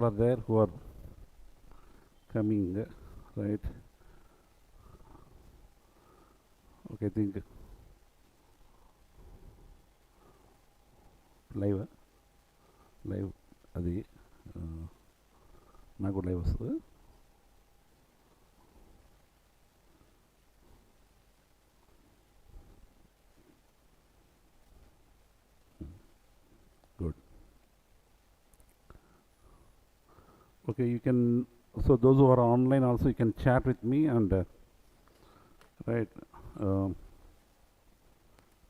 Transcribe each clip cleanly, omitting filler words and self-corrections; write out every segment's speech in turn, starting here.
are there who are coming, right? Okay, I think live అది నాకు live వస్తుంది. Good. Okay, you can, so those who are online also, you can chat with me and right,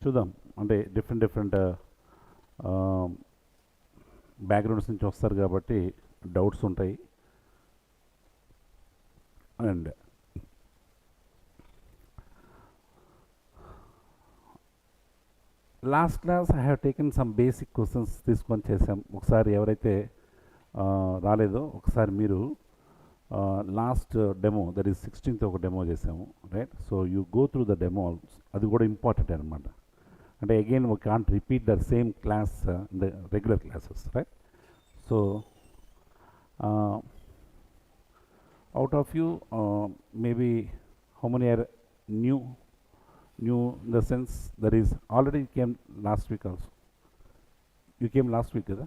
చూద్దాం. అంటే different backgrounds నుంచి వస్తారు కాబట్టి doubts ఉంటాయి. And last class I have taken some basic questions తీసుకొని చేసాం. ఒకసారి ఎవరైతే రాలేదో ఒకసారి మీరు last demo, that is 16th ఒక డెమో చేసాము, right? So you go through the demo, అది కూడా ఇంపార్టెంట్ అనమాట. అంటే again we can't repeat the same class in the regular classes, right? So out of you, maybe how many are new in the sense that is already came last week also? You came last week, కదా?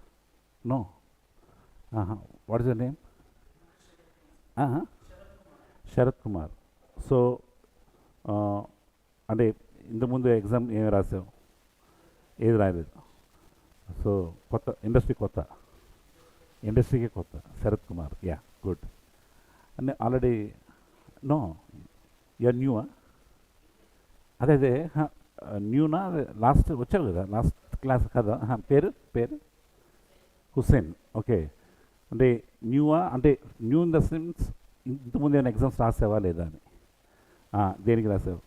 No. What is your name? Sharat Kumar. So అంటే ఇంతకుముందు exam ఏమి రాసావు? ఏది రాయలేదు. So కొత్త ఇండస్ట్రీకే కొత్త శరత్ కుమార్. Yeah, good. అంటే ఆల్రెడీ నో, యూఆర్ న్యూ? అదే న్యూనా? లాస్ట్ వచ్చావు కదా, లాస్ట్ క్లాస్ కదా. పేరు హుస్సేన్. ఓకే, అంటే న్యూవా? అంటే న్యూ ఇన్ ద సెన్స్ ఇంతకుముందు ఏమైనా ఎగ్జామ్స్ రాసావా లేదా అని. దేనికి రాసావు?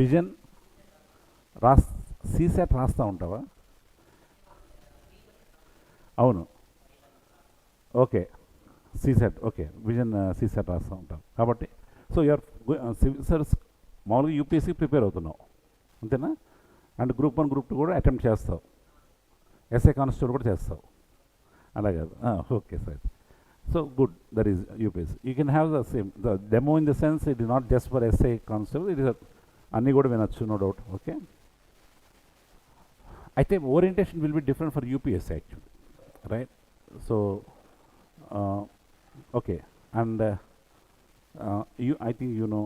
విజన్ సీసెట్ రాస్తూ ఉంటావా? అవును, okay. CSAT, okay. Vision CSAT రాస్తూ ఉంటాం కాబట్టి, సో యూఆర్ సివిల్ సర్వీస్ మామూలుగా యూపీఎస్సీ ప్రిపేర్ అవుతున్నావు, అంతేనా? అండ్ గ్రూప్ 1 గ్రూప్ 2 కూడా అటెంప్ట్ చేస్తావు, ఎస్ఐ కానిస్టేబుల్ కూడా చేస్తావు, అలా కాదు? Okay sir. So good, that is UPSC. You can have the same the demo in the sense it is not just for SI constable, it is అన్నీ కూడా వినొచ్చు, no doubt. Okay, అయితే orientation will be different for UPSC actually, right? So okay, and you, I think you know,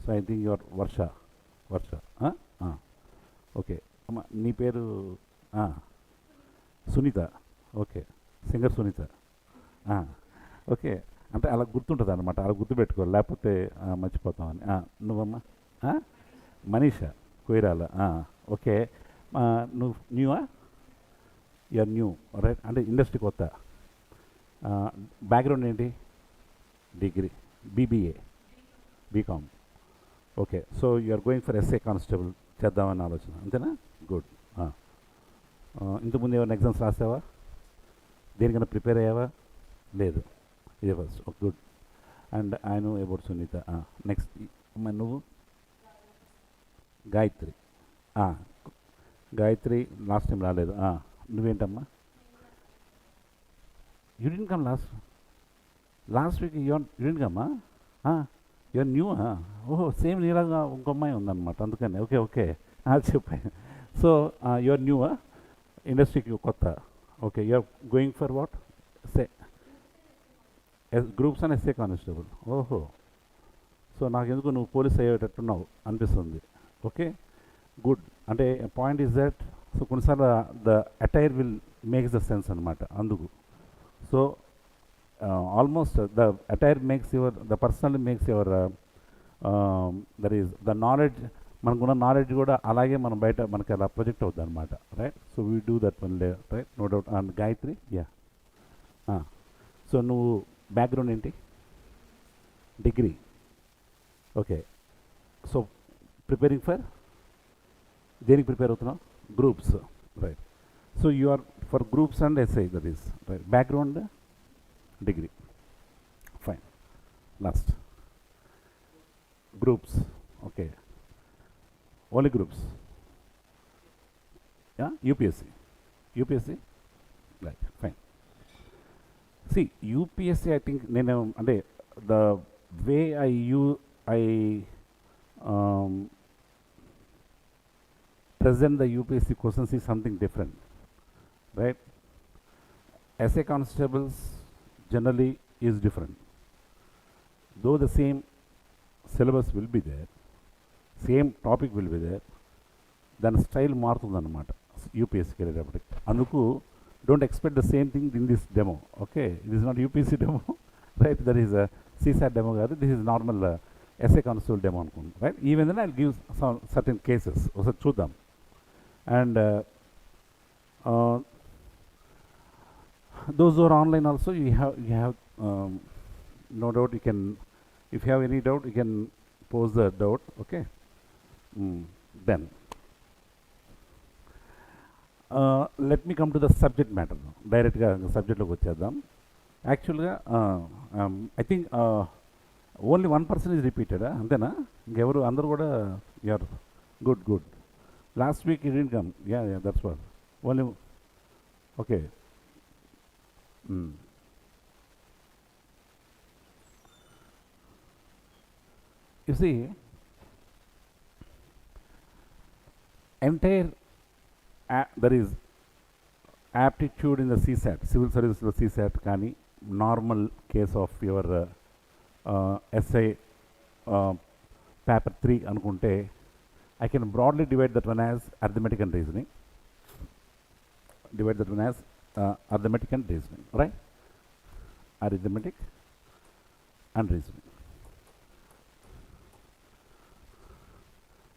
so I think you are Varsha, okay. నీ పేరు Sunitha. Okay, singer Sunitha. Okay, అంటే అలా గుర్తుంటుంది అనమాట, అలా గుర్తుపెట్టుకోవాలి, లేకపోతే మర్చిపోతామని. నువ్వమ్మా? మనీషా కొయిరాల. ఓకే, నువ్వు న్యూవా? You are new, right? అంటే ఇండస్ట్రీ కొత్త. బ్యాక్గ్రౌండ్ ఏంటి? Degree, BBA, BCom. Okay, so you are going for SI constable చేద్దామని ఆలోచన, అంతేనా? గుడ్. ఇంతకుముందు ఏమైనా ఎగ్జామ్స్ రాసావా? దేనికైనా ప్రిపేర్ అయ్యావా? లేదు, ఇదే first. Okay, good. And I know about Sunitha. Next అమ్మా, నువ్వు? గాయత్రి. గాయత్రి లాస్ట్ టైం రాలేదు. నువ్వేంటమ్మా? You didn't come last week. You didn't come? You're new? Oh, same నీలాగా ఇంకో అమ్మాయి ఉందన్నమాట, అందుకని. ఓకే, చెప్పాను. సో యూఆర్ న్యూ, ఇండస్ట్రీకి కొత్త. Okay, you're going for what? Groups and S A constable. ఓహో, సో నాకెందుకు నువ్వు పోలీస్ అయ్యేటట్టున్నావు అనిపిస్తుంది. Okay, good. అంటే పాయింట్ ఈజ్ దట్, సో కొన్నిసార్లు the attire will makes the sense అనమాట, అందుకు. So almost the attire makes your, the personality makes your, that is the knowledge, మనకున్న నాలెడ్జ్ కూడా అలాగే మనం బయట మనకి అలా ప్రొజెక్ట్ అవుతుంది అనమాట, right? So we do that one లే, right? No doubt. And Gayathri, yeah. So నువ్వు బ్యాక్గ్రౌండ్ ఏంటి? Degree. Okay, so preparing for దేనికి ప్రిపేర్ అవుతున్నావు? Groups, right? So you are for groups and essay, that is right. Background degree, fine. Last groups, okay, only groups. Yeah, UPSC. UPSC? Right, fine. See, UPSC, I think, the way I present the UPSC questions is something different, right? Essay constables generally is different. Though the same syllabus will be there, same topic will be there, దాని style మారుతుందన్నమాట యూపీఎస్సీకి వెళ్ళేటప్పటికి. అందుకు don't expect the same thing in this demo. Okay, it is not UPSC demo, right? That is CSAT demo కాదు, this is normal SA constable demo అనుకోండి, right? Even then I give some certain cases, ఒకసారి చూద్దాం. And those who are online also, you have no doubt, you can, if you have any doubt, you can pose the doubt. Okay. Then let me come to the subject matter. Direct ga subject loki vachedam. Actually I think only one person is repeated, antena? Inkevaru andaru kuda you are good. Last week he didn't come. Yeah, that's what. Only okay. You see, entire there is aptitude in the CSAT, civil service CSAT, kani normal case of your essay paper 3 anukunte, I can broadly divide that one as arithmetic and reasoning. Arithmetic and reasoning, right? Arithmetic and reasoning.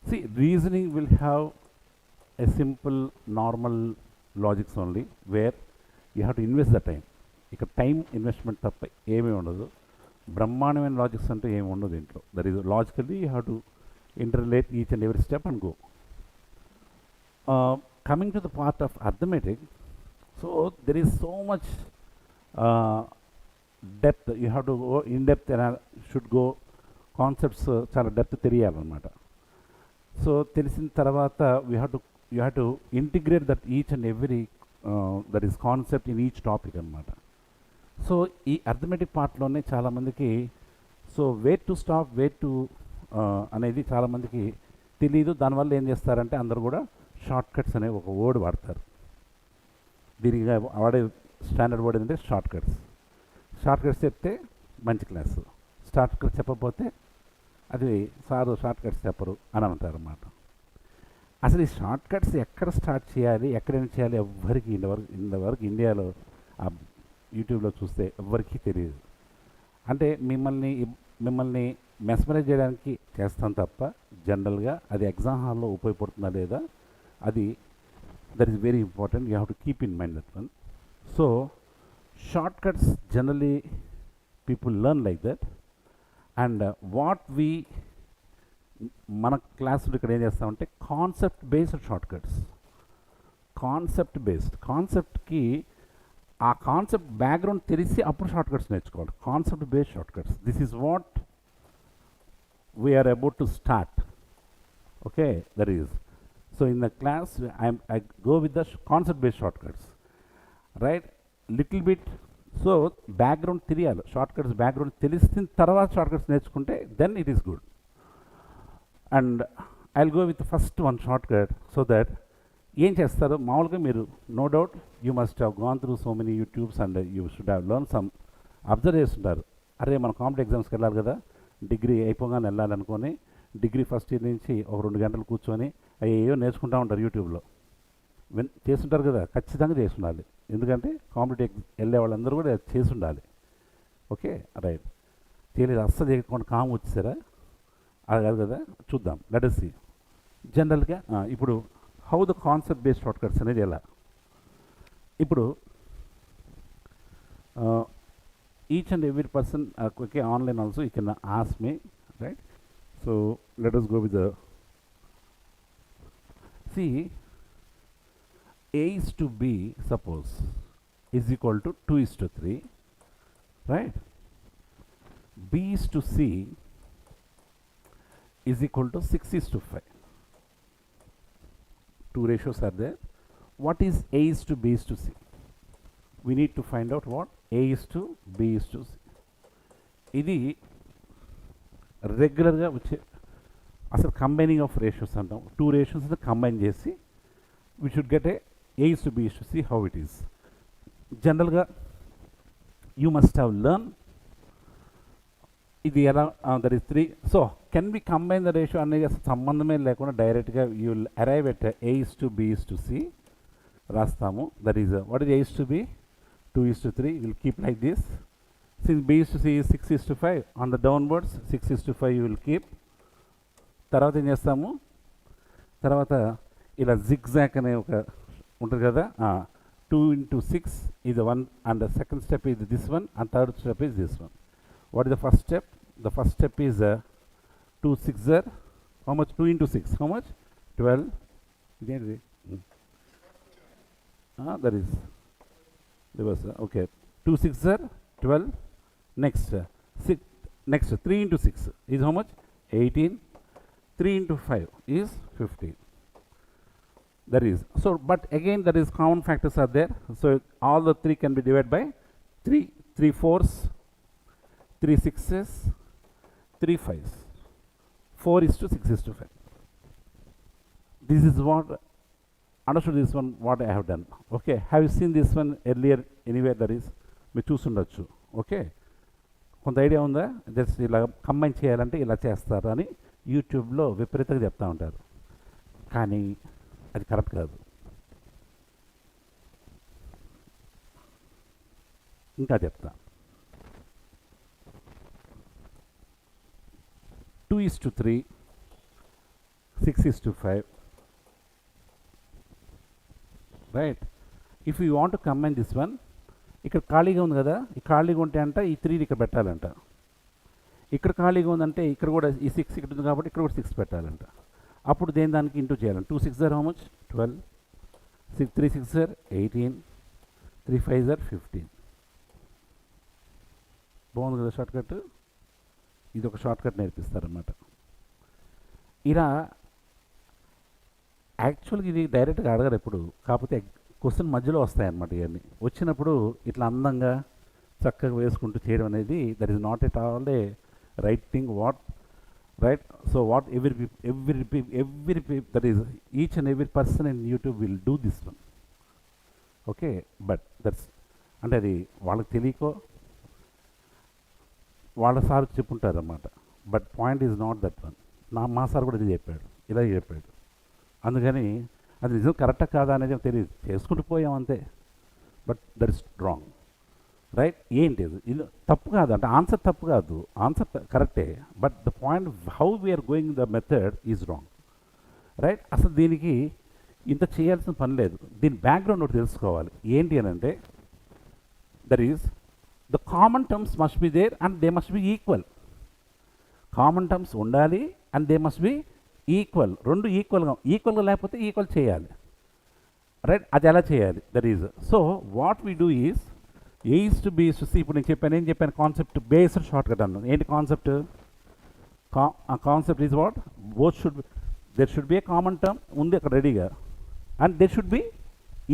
See, reasoning will have a simple normal logics only, where you have to invest the time. ఇక time investment తప్ప ఏమీ ఉండదు. బ్రహ్మాండమైన logics అంటే ఏమి ఉండదు ఇంట్లో. That is logically you have to interrelate each and every step and go. Coming to the part of arithmetic, so there is so much depth. You have to go in depth and should go concepts చాలా depth తెలియాలన్నమాట. So తెలిసిన తర్వాత you have to integrate that each and every that is concept in each topic అన్నమాట. So ఈ arithmetic పార్ట్లోనే చాలామందికి so where to stop, where to అనేది చాలామందికి తెలీదు. దానివల్ల ఏం చేస్తారంటే అందరూ కూడా షార్ట్ కట్స్ అనే ఒక వర్డ్ వాడతారు. దీనికి వాడే స్టాండర్డ్ వర్డ్ ఏంటంటే షార్ట్ కట్స్. షార్ట్ కట్స్ చెప్తే మంచి క్లాసు, షార్ట్ కట్స్ చెప్పకపోతే అది సారు షార్ట్ కట్స్ చెప్పరు అని అంటారు అన్నమాట. అసలు ఈ షార్ట్ కట్స్ ఎక్కడ స్టార్ట్ చేయాలి, ఎక్కడైనా చేయాలి, ఎవ్వరికి ఇంతవరకు ఇండియాలో యూట్యూబ్లో చూస్తే ఎవ్వరికీ తెలియదు. అంటే మిమ్మల్ని మెస్మరైజ్ చేయడానికి చేస్తాం తప్ప జనరల్గా అది ఎగ్జామ్ హాల్లో ఉపయోగపడుతుందా లేదా, అది that is very important. You have to keep in mind that one. So short cuts generally people learn like that. And what మన క్లాసులో ఇక్కడ ఏం చేస్తామంటే కాన్సెప్ట్ బేస్డ్ షార్ట్ కట్స్. కాన్సెప్ట్కి ఆ కాన్సెప్ట్ బ్యాక్గ్రౌండ్ తెలిసి అప్పుడు షార్ట్ కట్స్ నేర్చుకోవాలి. Concept based short cuts, this is what we are about to start. Okay, that is, so in the class I go with the concept based shortcuts, right? Little bit. So background తెలియాలి, shortcuts background తెలిసిన తర్వాత shortcuts నేర్చుకుంటే then it is good. And I'll go with the first one shortcut, so that ఏం చేస్తారు మామూలుగా మీరు no doubt you must have gone through so many YouTubes and you should have learn some. Observe చేస్తుంటారు, అరే మన competitive ఎగ్జామ్స్కి వెళ్ళాలి కదా, డిగ్రీ అయిపోగానే వెళ్ళాలనుకొని డిగ్రీ ఫస్ట్ ఇయర్ నుంచి ఒక 2 గంటలు కూర్చొని అయ్యో నేర్చుకుంటూ ఉంటారు యూట్యూబ్లో. చేస్తుంటారు కదా, ఖచ్చితంగా చేసి ఉండాలి. ఎందుకంటే కాంపిటేటివ్ వెళ్ళే వాళ్ళందరూ కూడా చేసి ఉండాలి. Okay, right. చేయలేదు, అస్సలు చేయకుండా కామ్ వచ్చేసారా, అది కాదు కదా. చూద్దాం, లెట్ us see. జనరల్గా ఇప్పుడు how the concept based short cuts అనేది ఎలా. ఇప్పుడు each and every person, okay, online also you can ask me, right? So let us go with the, see, A is to B, suppose, is equal to 2:3, right? B is to C is equal to 6:5. Two ratios are there. what is A is to B is to C? We need to find out what A is to B is to C. ఇది రెగ్యులర్గా వచ్చే అసలు combining of ratios అంటాం. Two రేషియోస్ని combine చేసి we should get a is to b is to see how it is. Generally, you must have learned ఇది ఎలా that is 3. So can be combine the ratio అనేది అసలు సంబంధమే లేకుండా డైరెక్ట్గా you will arrive at a is to b is to c రాస్తాము. That is what is a is to b, 2 is to 3 will keep like this. Since b is to c is 6 is to 5 on the downwards 6 is to 5 you will keep. తర్వాత ఏం చేస్తాము, తర్వాత ఇలా zigzag అనే ఒక ఉంటుంది కదా, 2 into 6 is the one and the second step is this one and third step is this one. What is the first step? The first step is 2 6s are how much? 2 into 6 how much? 12. That is reverse. Okay, 2 6s are 12. Next 3 into 6 is how much? 18. 3 into 5 is 15. That is so, but again that is common factors are there, so all the 3 can be divided by 3 4s, 3 6s, 3 5s, 4 is to 6 is to 5. This is what understood, this one what I have done. Okay, have you seen this one earlier anywhere? That is మీరు చూసుండొచ్చు. Okay, కొంత idea ఉందా? Just ఇలా combine చేయాలంటే ఇలా చేస్తారు అని యూట్యూబ్లో విపరీతంగా చెప్తూ ఉంటారు, కానీ అది కరెక్ట్ కాదు. ఇంకా చెప్తా. 2 is to 3, 6 is to 5, right. If you want to combine this one, ఇక్కడ ఖాళీగా ఉంది కదా, ఈ ఖాళీగా ఉంటే అంట ఈ 3 ఇక్కడ పెట్టాలంట. ఇక్కడ ఖాళీగా ఉందంటే ఇక్కడ కూడా ఈ 6 ఇక్కడ ఉంది కాబట్టి ఇక్కడ కూడా 6 పెట్టాలంట. అప్పుడు దేని దానికి ఇంటూ చేయాలంట. 2 6s are how much? 12. 3 6s are 18. 3 5s are 15. బాగుంది కదా షార్ట్ కట్. ఇది ఒక షార్ట్ కట్ నేర్పిస్తారన్నమాట. ఇలా యాక్చువల్గా ఇది డైరెక్ట్గా అడగరు ఎప్పుడు, కాకపోతే క్వశ్చన్ మధ్యలో వస్తాయన్నమాట. ఇవన్నీ వచ్చినప్పుడు ఇట్లా అందంగా చక్కగా వేసుకుంటూ చేయడం అనేది that is not at all A right thing. What right? So what every that is each and every person in YouTube will do this one. Okay, but that's అంటే అది వాళ్ళకి తెలియకో వాళ్ళ సార్ చెప్పుంటారు అన్నమాట. But point is not that one. మా sir కూడా ఇది చెప్పాడు, ఇలా చెప్పాడు. అందుకని అది నిజం కరెక్టా కాదా అనేది తెలియదు, చేసుకుంటూ పోయాం అంతే. But that is wrong, right? ఏంటి ఇది తప్పు కాదు అంటే ఆన్సర్ తప్పు కాదు, ఆన్సర్ కరెక్టే. But the point how we're going the method is wrong, right? అసలు దీనికి ఇంత చేయాల్సిన పని లేదు. దీని బ్యాక్గ్రౌండ్ ఒకటి తెలుసుకోవాలి. ఏంటి అని అంటే that is the common terms must be there and they must be equal. Common terms ఉండాలి and they must be equal. రెండు ఈక్వల్గా లేకపోతే ఈక్వల్ చేయాలి, రైట్? అది ఎలా చేయాలి? That is so what we do is A is to B is to C. ఇప్పుడు నేను ఏం చెప్పాను కాన్సెప్ట్ బేస్డ్ షార్ట్ కట్ అన్నాను. ఏంటి concept? Concept is what both should there should be a common term ఉంది అక్కడ రెడీగా, and there should be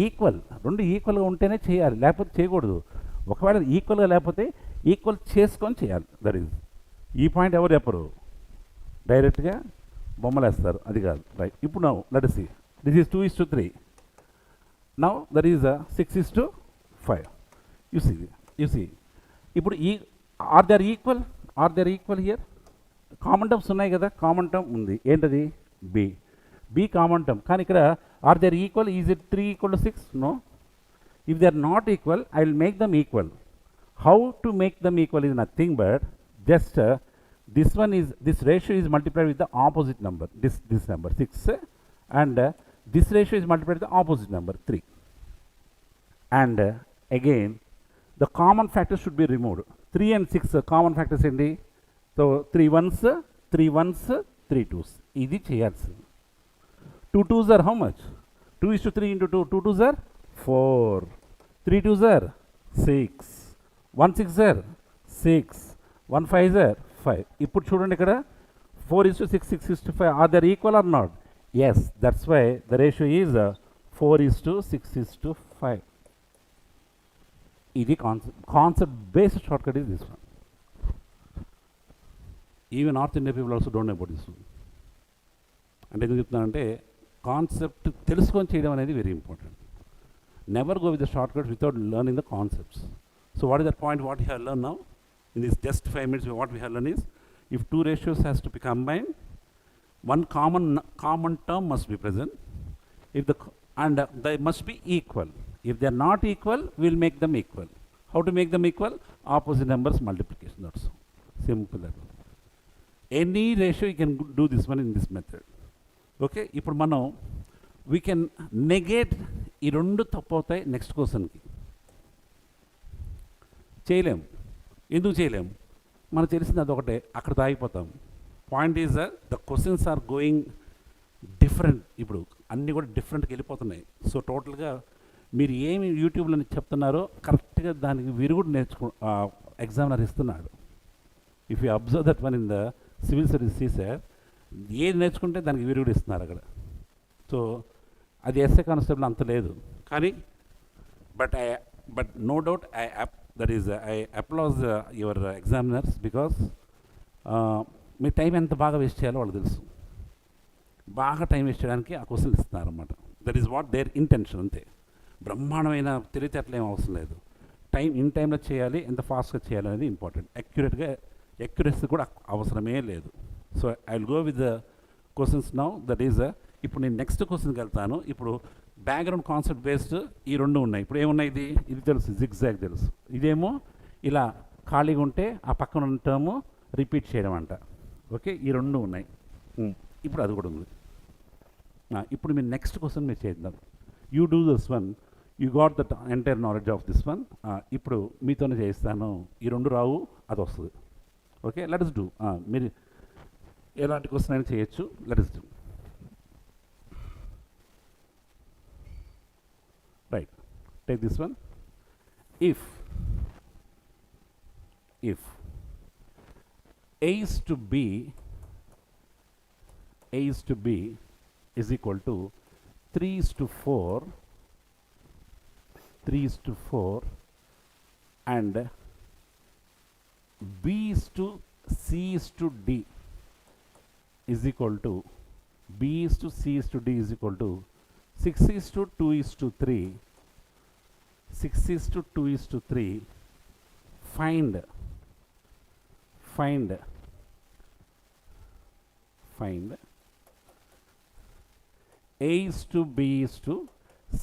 equal. రెండు ఈక్వల్గా ఉంటేనే చేయాలి, లేకపోతే చేయకూడదు. ఒకవేళ ఈక్వల్గా లేకపోతే ఈక్వల్ చేసుకొని చేయాలి. దట్ ఈజ్ ఈ పాయింట్ ఎవరు చెప్పరు, డైరెక్ట్గా బొమ్మలు వేస్తారు, అది కాదు, రైట్? ఇప్పుడు now let us see, this is 2 is to 3. Now that is 6 is to 5. You see ఇప్పుడు ఈ are they are equal here? Common terms ఉన్నాయి కదా, కామన్ టర్మ్ ఉంది, ఏంటది? B common term. కానీ ఇక్కడ are they equal? Is it 3 equal to 6? No. If they are not equal I will make them equal. How to make them equal is nothing but just this ratio is multiplied with the opposite number, this number 6, and this ratio is multiplied with the opposite number 3, and again the common factors should be removed. 3 and 6 common factors ఏంటి? So 3 1s 3 2s ఇది చేయాల్సింది. 2 2s are how much? 2 is to 3 into 2, 2 2s are 4, 3 2s are 6, 1 6 are 6, 1 5s are 5. ఇప్పుడు చూడండి ఇక్కడ 4 is to 6, 6 is to 5. Are they equal or not? Yes, that's why the ratio is 4:6:5. ఇది concept based short cut is this one. Even north India people also don't know about this one. అంటే ఎందుకు చెప్తున్నానంటే concept తెలుసుకొని చేయడం అనేది very important. Never go with the short cuts without learning the concepts. So what is the point what you have learn now in this just 5 minutes? What we have learned is, if two ratios has to be combined, one common term must be present, if they must be equal. If they are not equal, we will make them equal. How to make them equal? Opposite numbers multiplication. That's so simple. Any ratio you can do this one in this method. Okay, ఇప్పుడు మనం we can negate ఈ రెండు తప్పు అవుతాయి next క్వశ్చన్కి. చేయలేము. ఎందుకు చేయలేము? మనకు తెలిసింది అదొకటే, అక్కడ ఆగిపోతాం. Point is the questions are going different. ఇప్పుడు అన్నీ కూడా డిఫరెంట్గా వెళ్ళిపోతున్నాయి. సో టోటల్గా మీరు ఏమి యూట్యూబ్లో చెప్తున్నారో కరెక్ట్గా దానికి విరుగుడు ఎగ్జామినర్ ఇస్తున్నాడు. If you observe that one in the civil service sir, ఏది నేర్చుకుంటే దానికి విరుగుడు ఇస్తున్నారు అక్కడ. సో అది ఎస్ఏ కానిస్టేబుల్ అంత లేదు కానీ but no doubt I applaud your examiners because మీ టైం ఎంత బాగా వేస్ట్ చేయాలో వాళ్ళకి తెలుసు. బాగా టైం వేస్ట్ చేయడానికి ఆ క్వశ్చన్ ఇస్తున్నారు అన్నమాట. That is what there intention. అంతే, బ్రహ్మాండమైన తెలివితేటలు ఏం అవసరం లేదు. ఇన్ టైంలో చేయాలి, ఎంత ఫాస్ట్గా చేయాలి అనేది ఇంపార్టెంట్. యాక్యురసీ కూడా అవసరమే లేదు. So I will go with the questions now. That is ఇప్పుడు నేను నెక్స్ట్ క్వశ్చన్కి వెళ్తాను. ఇప్పుడు బ్యాక్గ్రౌండ్ కాన్సెప్ట్ బేస్డ్ ఈ రెండు ఉన్నాయి. ఇప్పుడు ఏమున్నాయి? ఇది తెలుసు, జిగ్జాగ్ తెలుసు. ఇదేమో ఇలా ఖాళీగా ఉంటే ఆ పక్కన ఉన్న టర్మ్ రిపీట్ చేయడం అంట. ఓకే, ఈ రెండు ఉన్నాయి. ఇప్పుడు అది కూడా ఉంది. ఇప్పుడు మీరు నెక్స్ట్ క్వశ్చన్ మీరు చేద్దాం. You do this one, you got that entire knowledge of this one. ఇప్పుడు మీతోనే చేయిస్తాను. ఈ రెండు రావు, అది వస్తుంది. Okay, let us do. మీరు ఎలాంటి క్వశ్చన్ అయినా చేయొచ్చు. Let us do. Right, take this one. If A is to B is equal to 3:4 and B is to C is to D is equal to 6:2:3, 6:2:3, find A is to B is to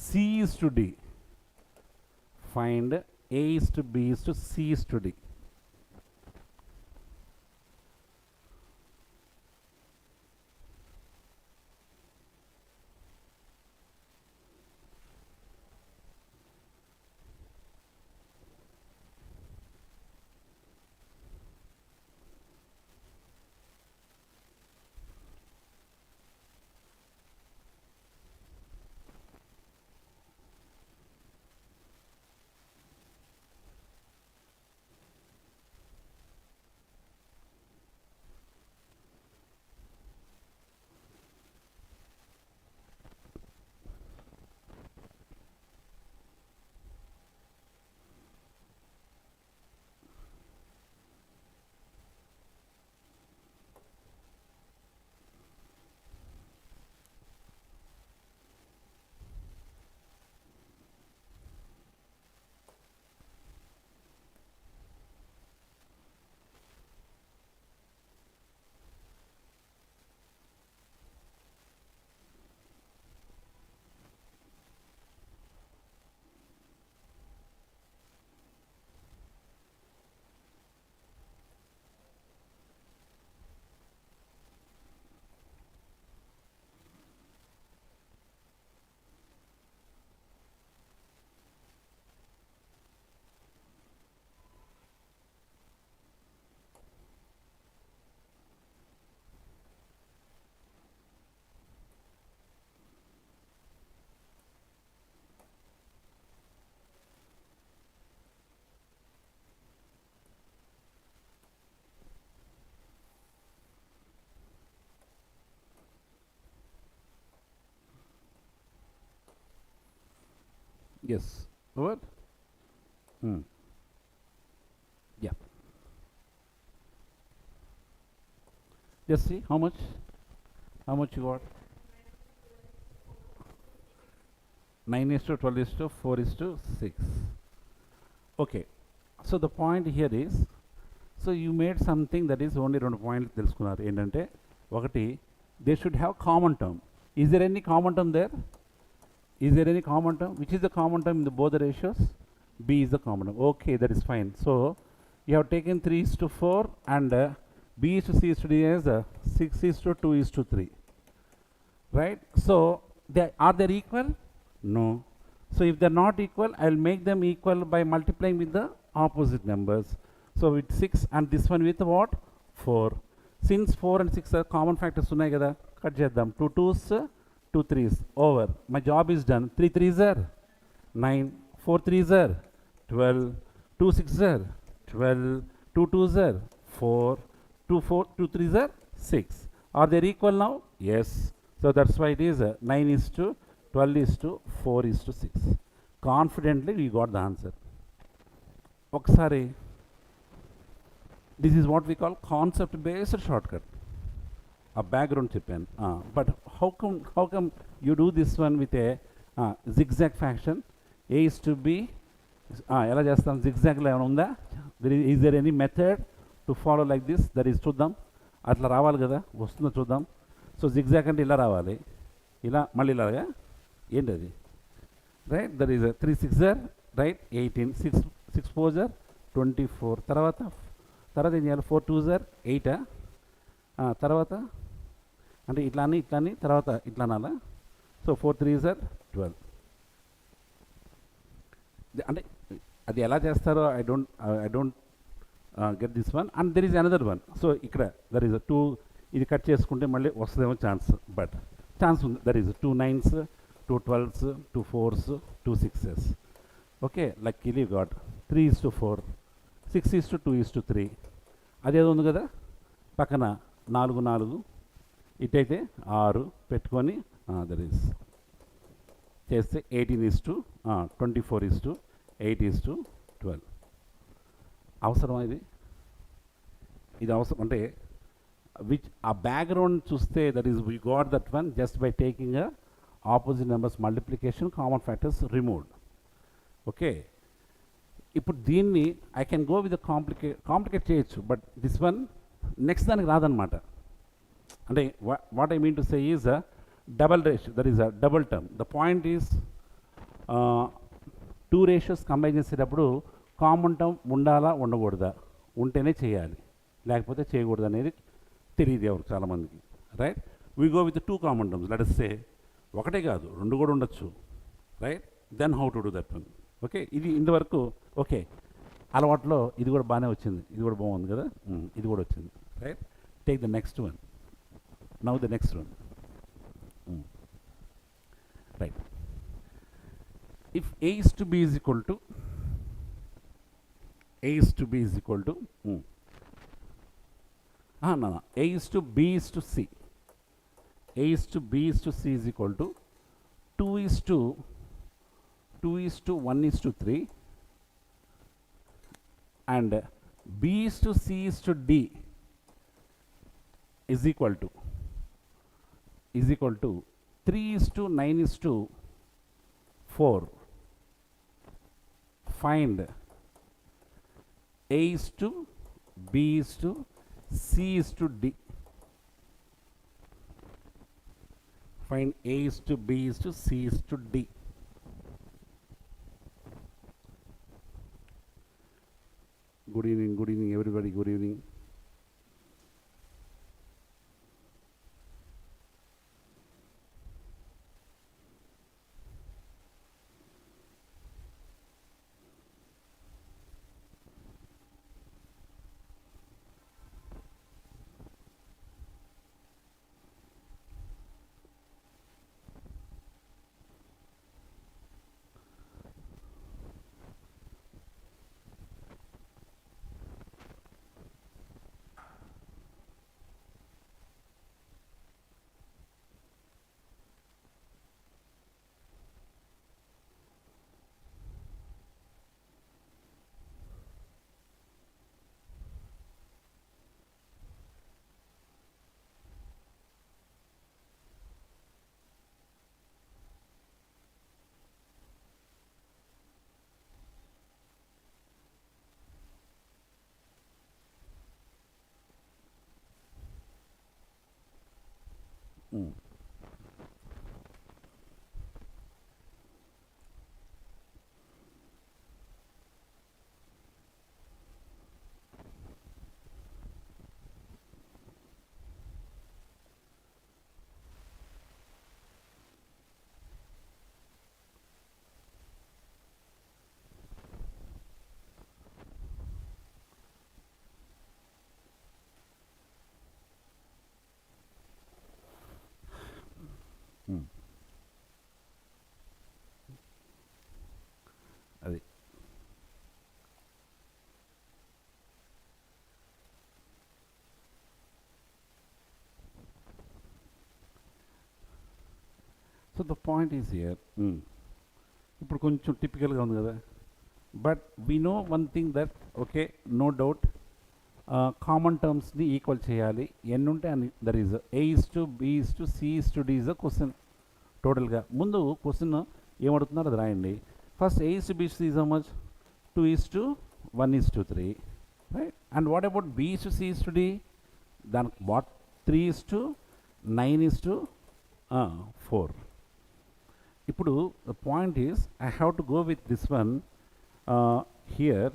C is to D. Find A is to B is to C is to D. Yes. Over? Hmm. Yeah. Just see how much? How much you got? 9 is to 12 is to 4 is to 6. Okay. So the point here is, so you made something that is only 2 points తెలుసుకున్నారు ఏంటంటే ఒకటి they should have common term. Is there any common term there? Is there any common term? Which is the common term in the both the ratios? B is the common term. Okay, that is fine. So you have taken 3 is to 4 and B is to C is to D as 6 is to 2 is to 3. Right? So are they equal? No. So if they're not equal, I'll make them equal by multiplying with the opposite numbers. So with 6 and this one with what? 4. Since 4 and 6 are common factors, ఉన్నాయి కదా cut చేద్దాం 2 2s 2 3s over. My job is done. 3 3s are 9, 4 3s are 12, 2 6s are 12, 2 2s are 4, 2 3s are 6. Are they equal now? Yes. So that's why it is 9 is to 12 is to 4 is to 6. Confidently we got the answer. ఒకసారి this is what we call concept based shortcut. A background చెప్పాను. But how come you do this one with a zigzag fashion? A is to B. ఎలా చేస్తాం zigzagలో ఏమైనా ఉందా? Is there any method to follow like this? That is చూద్దాం. అట్లా రావాలి కదా, వస్తుందో చూద్దాం. సో zigzag అంటే ఇలా రావాలి, ఇలా మళ్ళీ ఇలాగా ఏంటి అది, right? That is 3 6 are right 18, 6 4 are 24. తర్వాత ఏం చేయాలి? 4 2 ఆర్ 8. తర్వాత అంటే ఇట్లా అని తర్వాత ఇట్లా అనాలా? So 4 3 are 12. అంటే అది ఎలా చేస్తారో I don't get this one. And there is another one. So ఇక్కడ దర్ ఈజ్ 2, ఇది కట్ చేసుకుంటే మళ్ళీ వస్తుందేమో ఛాన్స్, బట్ ఛాన్స్ ఉంది. There is 2 9s 2 12s 2 4s 2 6s. Okay, luckily got 3 is to 4, 6 is to 2 is to 3. అదేదో ఉంది కదా పక్కన 4 4, ఇటైతే 6 పెట్టుకొని దట్ ఈస్ చేస్తే 18 is to 24 is to 8 is to 12. అవసరమా ఇది అవసరం అంటే విచ్ ఆ బ్యాక్గ్రౌండ్ చూస్తే that is we got that one just by taking a opposite numbers multiplication, common factors removed. Okay, ఇప్పుడు దీన్ని I can go with complicate చేయొచ్చు, బట్ దిస్ వన్ నెక్స్ట్ దానికి రాదనమాట. అంటే what I mean to say is a double ratio, that is a double term. The point is 2 ratios combine చేసేటప్పుడు common term ఉండాలా ఉండకూడదా, ఉంటేనే చేయాలి లేకపోతే చేయకూడదు అనేది తెలియదు ఎవరు చాలామందికి, right? We go with 2 common terms. Let us say ఒకటే కాదు 2 కూడా ఉండొచ్చు, right? Then how to do that one. Okay, ఇది ఇంతవరకు ఓకే అలవాట్లో ఇది కూడా బాగానే వచ్చింది, ఇది కూడా బాగుంది కదా, ఇది కూడా వచ్చింది, right? Take the next one. Now the next one, right? If A is to B is equal to A is to B is equal to no, A is to B is to C. A is to B is to C is equal to 2 is to 1 is to 3, and B is to C is to D is equal to 3 is to 9 is to 4. Find A is to B is to C is to D. Find A is to B is to C is to D. Good evening everybody, good evening. So the point is here. ఇప్పుడు కొంచెం టిపికల్గా ఉంది కదా, but we know one thing that okay, no doubt common టర్మ్స్ని equal చేయాలి. ఎన్ని ఉంటే అని there is A is to B is to C is to D is a question. టోటల్గా ముందు క్వశ్చన్ ఏమడుతున్నారో అది రాయండి. First A is to B is to C is how much? 2 is to 1 is to 3, right? And what about B is to C is to D? Then what? 3 is to 9 is to 4. ఇప్పుడు the point is I have to go with this one here.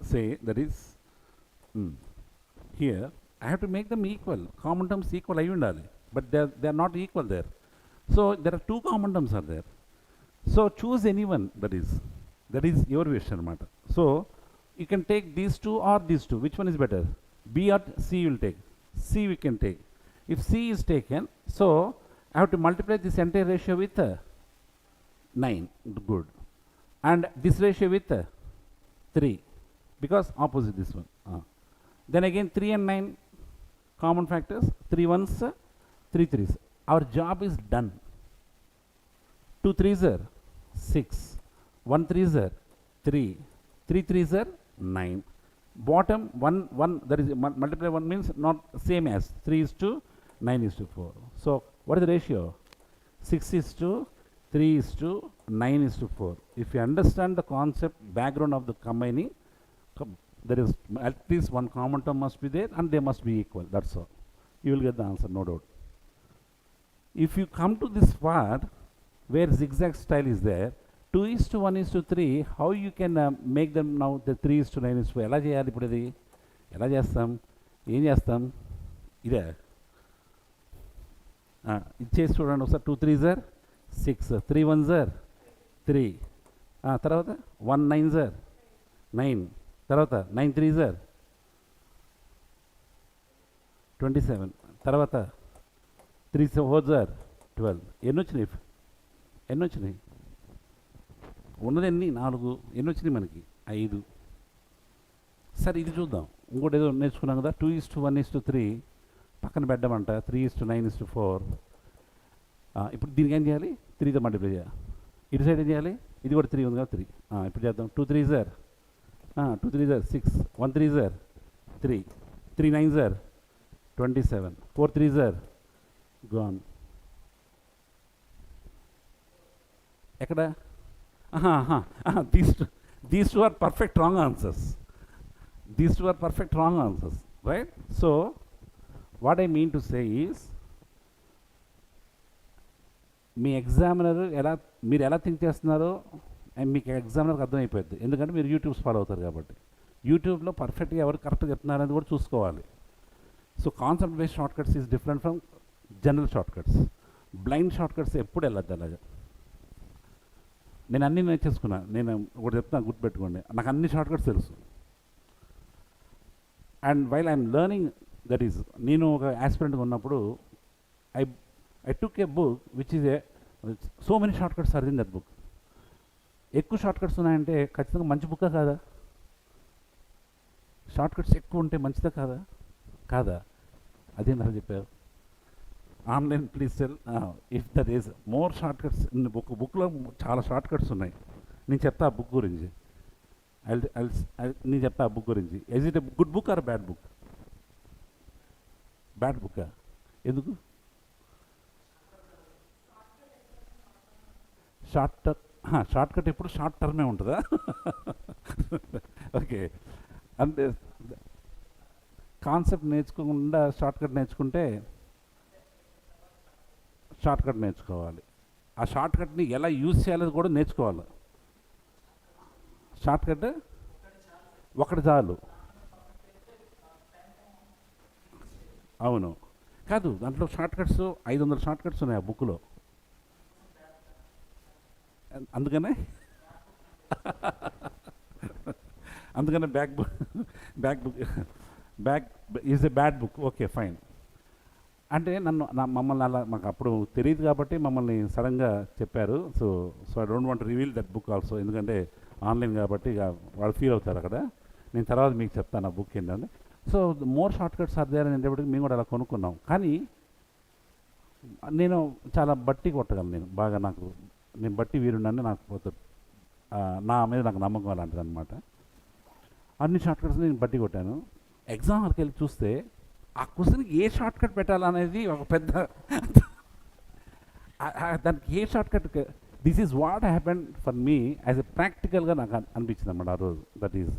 Say that is here I have to make them equal. Common terms equal ayi undali, but they are not equal there. So there are two common terms are there. So choose anyone, that is your wish anamata. So you can take these two or these two. Which one is better? B or C you will take. C we can take. If C is taken, so I have to multiply this entire ratio with 9. Good. And this ratio with 3, because opposite this one. Then again 3 and 9 common factors. 3 ones, 3 threes. Our job is done. 2 threes are 6, 1 threes are 3, 3 threes are 9. Bottom 1, that is multiply 1 means not same as 3 is to 9 is to 4. So what is the ratio? 6 is to 3 is to 9 is to 4. If you understand the concept background of the combining, there is at least one common term must be there and they must be equal. That's all. You will get the answer, no doubt. If you come to this part where zigzag style is there, 2 is to 1 is to 3, how you can make them now the 3 is to 9 is to 4? ఎలా చేయాలి ఇప్పుడు ఇది? ఎలా చేస్తాం? ఏం చేస్తాం? ఇదే ఇది చేసి చూడండి ఒకసారి. 2 3s are 6, 3 1s are 3, తర్వాత 1 9s are 9, తర్వాత 9 3s are 27, తర్వాత 3 4s are 12. ఎన్ని వచ్చినాయి? ఉన్నది ఎన్ని? 4. ఎన్ని వచ్చినాయి మనకి? 5. సరే ఇది చూద్దాం. ఇంకోటి ఏదో నేర్చుకున్నాం కదా, 2 is to 1 is to 3 పక్కన పెట్టమంట. 3 is to 9 is to 4. ఇప్పుడు దీనికి ఏం చేయాలి? 3తో మల్టిప్లై చేయాలి. ఇటు సైడ్ ఏం చేయాలి? ఇది కూడా 3 ఉంది కదా, 3. ఇప్పుడు చేద్దాం. 2 3s are 2 3s are 6, 1 3s are 3, 3 9s are 27, 4 3s are gone. ఎక్కడ? These two are perfect wrong answers. Right? So what I mean to say is, me examiner మీరు ఎలా థింక్ చేస్తున్నారో మీకు ఎగ్జామినర్కి అర్థమైపోద్ది. ఎందుకంటే మీరు యూట్యూబ్స్ ఫాలో అవుతారు కాబట్టి. యూట్యూబ్లో పర్ఫెక్ట్గా ఎవరు కరెక్ట్గా చెప్తున్నారనేది కూడా చూసుకోవాలి. So concept based short cuts is different from general short cuts. Blind short cuts ఎప్పుడు వెళ్ళద్దు అలాగా. నేను అన్నీ నేర్చేసుకున్నా. నేను ఒకటి చెప్తున్నా, గుర్తుపెట్టుకోండి, నాకు అన్ని షార్ట్ కట్స్ తెలుసు. And while I'm learning, that is, నేను ఒక ఆస్పిరెంట్గా ఉన్నప్పుడు I took a book which is so many shortcuts are in that book. ఎక్కువ షార్ట్ కట్స్ ఉన్నాయంటే ఖచ్చితంగా మంచి బుక్కా కాదా? షార్ట్ కట్స్ ఎక్కువ ఉంటే మంచిదా కాదా? అదేం అలా చెప్పారు. Online please tell if there is more short cuts in బుక్లో చాలా షార్ట్ కట్స్ ఉన్నాయి. నేను చెప్తా ఆ బుక్ గురించి. నేను చెప్తా ఆ బుక్ గురించి. Is it a good book or bad book? Bad బుక్కా? ఎందుకు? షార్ట్ కట్ ఎప్పుడు షార్ట్ టర్మే ఉంటుందా? ఓకే, అంటే కాన్సెప్ట్ నేర్చుకోకుండా షార్ట్ కట్ నేర్చుకుంటే షార్ట్ కట్ నేర్చుకోవాలి. ఆ షార్ట్ కట్ని ఎలా యూజ్ చేయాలో కూడా నేర్చుకోవాలి. షార్ట్ కట్ ఒకటి చాలు. అవును, కాదు, దాంట్లో షార్ట్ కట్స్ 500 షార్ట్ కట్స్ ఉన్నాయి ఆ బుక్లో. అందుకనే back is a bad book. Okay, fine. అంటే మమ్మల్ని అలా మాకు అప్పుడు తెలియదు కాబట్టి మమ్మల్ని సడన్గా చెప్పారు. So I don't want reveal that book also, ఎందుకంటే ఆన్లైన్ కాబట్టి ఇక వాళ్ళు ఫీల్ అవుతారు అక్కడ. నేను తర్వాత మీకు చెప్తాను ఆ బుక్ ఏంటంటే. So more short cuts are there అనేటప్పటికి మేము కూడా అలా కొనుక్కున్నాం. కానీ నేను చాలా బట్టి కొట్టగలను, నేను బాగా, నేను బట్టి వీరుండని నాకు నా మీద నాకు నమ్మకం అలాంటిది అనమాట. అన్ని షార్ట్ కట్స్ నేను బట్టి కొట్టాను. ఎగ్జామ్ హాల్కి వెళ్ళి చూస్తే ఆ క్వశ్చన్కి ఏ షార్ట్ కట్ పెట్టాలనేది ఒక పెద్ద దానికి ఏ short cut, this is what happen for me as a ప్రాక్టికల్గా నాకు అనిపించింది అనమాట ఆ రోజు. That is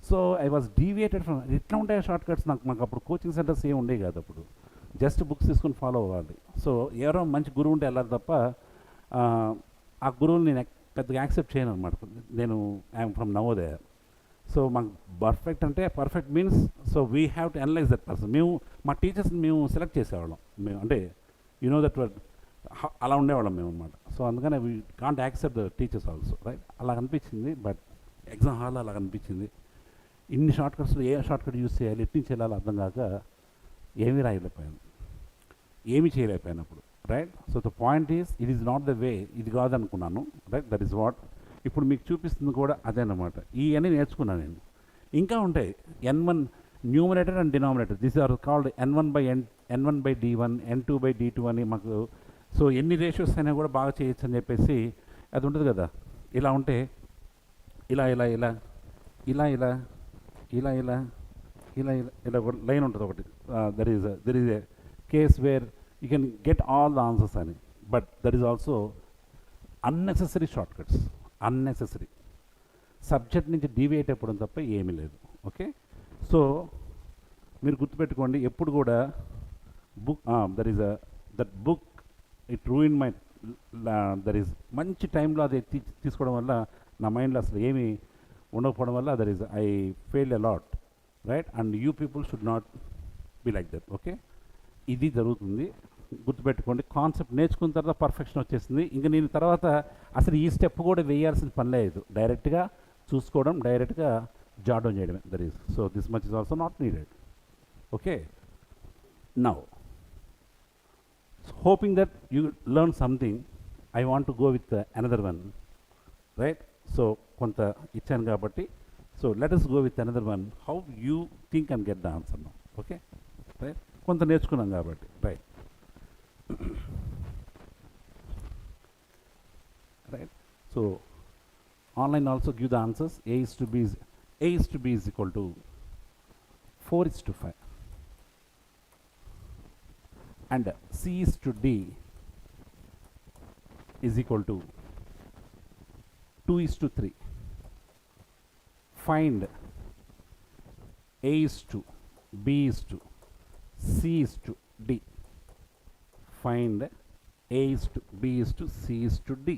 so I was deviated from. ఇట్లా ఉంటాయి షార్ట్ కట్స్. మాకు అప్పుడు కోచింగ్ సెంటర్స్ ఏమి ఉండేవి కాదు అప్పుడు, జస్ట్ బుక్స్ తీసుకుని ఫాలో అవ్వాలి. సో ఎవరో మంచి గురువు ఉంటే వెళ్ళాలి తప్ప ఆ గురువుని నేను పెద్దగా యాక్సెప్ట్ చేయను అనమాట. నేను ఐఎమ్ ఫ్రమ్ నవోదయ. సో మాకు పర్ఫెక్ట్ అంటే perfect means, so we have to analyse that person. మేము మా టీచర్స్ని మేము సెలెక్ట్ చేసేవాళ్ళం. మేము అంటే దట్ అలా ఉండేవాళ్ళం మేము అనమాట. సో అందుకనే we can't accept the teachers also, right. అలా అనిపించింది. బట్ ఎగ్జామ్ హాల్లో అలా అనిపించింది. ఇన్ని షార్ట్ కట్స్లో ఏ షార్ట్ కట్ యూస్ చేయాలి, ఎట్టి నుంచి వెళ్ళాలో అర్థం కాక ఏమీ రాయలేకపోయాను, ఏమీ చేయలేకపోయాను అప్పుడు, right. So the point is, it is not the way, ఇది కాదనుకున్నాను, రైట్. దట్ ఈస్ వాట్ ఇప్పుడు మీకు చూపిస్తుంది కూడా అదేనమాట. ఇవన్నీ నేర్చుకున్నాను నేను. ఇంకా ఉంటాయి N1 numerator and denominator. This are called N1/D1, N2/D2 అని మాకు. సో ఎన్ని రేషియోస్ అయినా కూడా బాగా చేయొచ్చు అని చెప్పేసి అది ఉంటుంది కదా. ఇలా ఉంటే ఇలా ఇలా ఇలా ఇలా ఇలా ఇలా ఇలా ఇలా ఇలా ఇలా ఒక లైన్ ఉంటుంది ఒకటి. There is a case where you can get all the answers అని. But that is also unnecessary short cuts, unnecessary. Subject నుంచి డీవియేట్ అయిపోవడం తప్ప ఏమీ లేదు. ఓకే. సో మీరు గుర్తుపెట్టుకోండి ఎప్పుడు కూడా book, that book it ruin my, there is మంచి టైంలో అది తీసుకోవడం వల్ల నా మైండ్లో అసలు ఏమీ ఉండకపోవడం వల్ల there is I fail a lot, right. And you people should not be like that. Okay. ఇది జరుగుతుంది, గుర్తుపెట్టుకోండి. కాన్సెప్ట్ నేర్చుకున్న తర్వాత పర్ఫెక్షన్ వచ్చేసింది. ఇంకా నేను తర్వాత అసలు ఈ స్టెప్ కూడా వేయాల్సిన పని లేదు. డైరెక్ట్గా చూసుకోవడం, డైరెక్ట్గా జాట్ డౌన్ చేయడమే. That is so this much is also not needed. Okay. Now hoping that you learn something, I want to go with another one, right. So కొంత ఇచ్చాను కాబట్టి, so let us go with another one. How you think and get the answer now. Okay, right. కొంత నేర్చుకున్నాం కాబట్టి, right. Right. So online also give the answers. A is to B is equal to 4:5. And C is to D is equal to 2:3. Find A is to B is to C is to D. Find A is to B is to C is to D.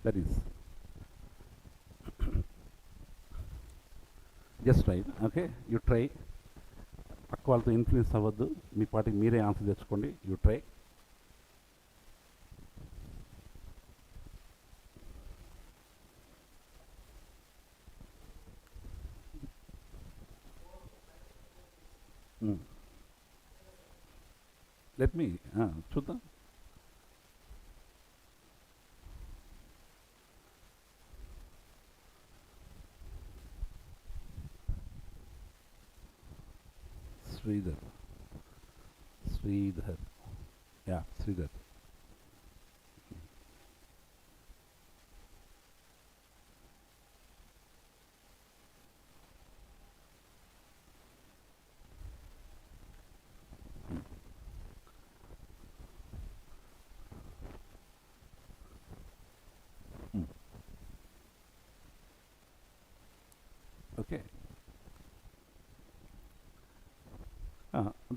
That is just right. Okay, you try. పక్క వాళ్ళతో influence అవ్వద్దు, మీ పాటికి మీరే answer తెచ్చుకోండి. You try. Let me చూద్దాం. Sridhar. Yeah, Sridhar. Okay.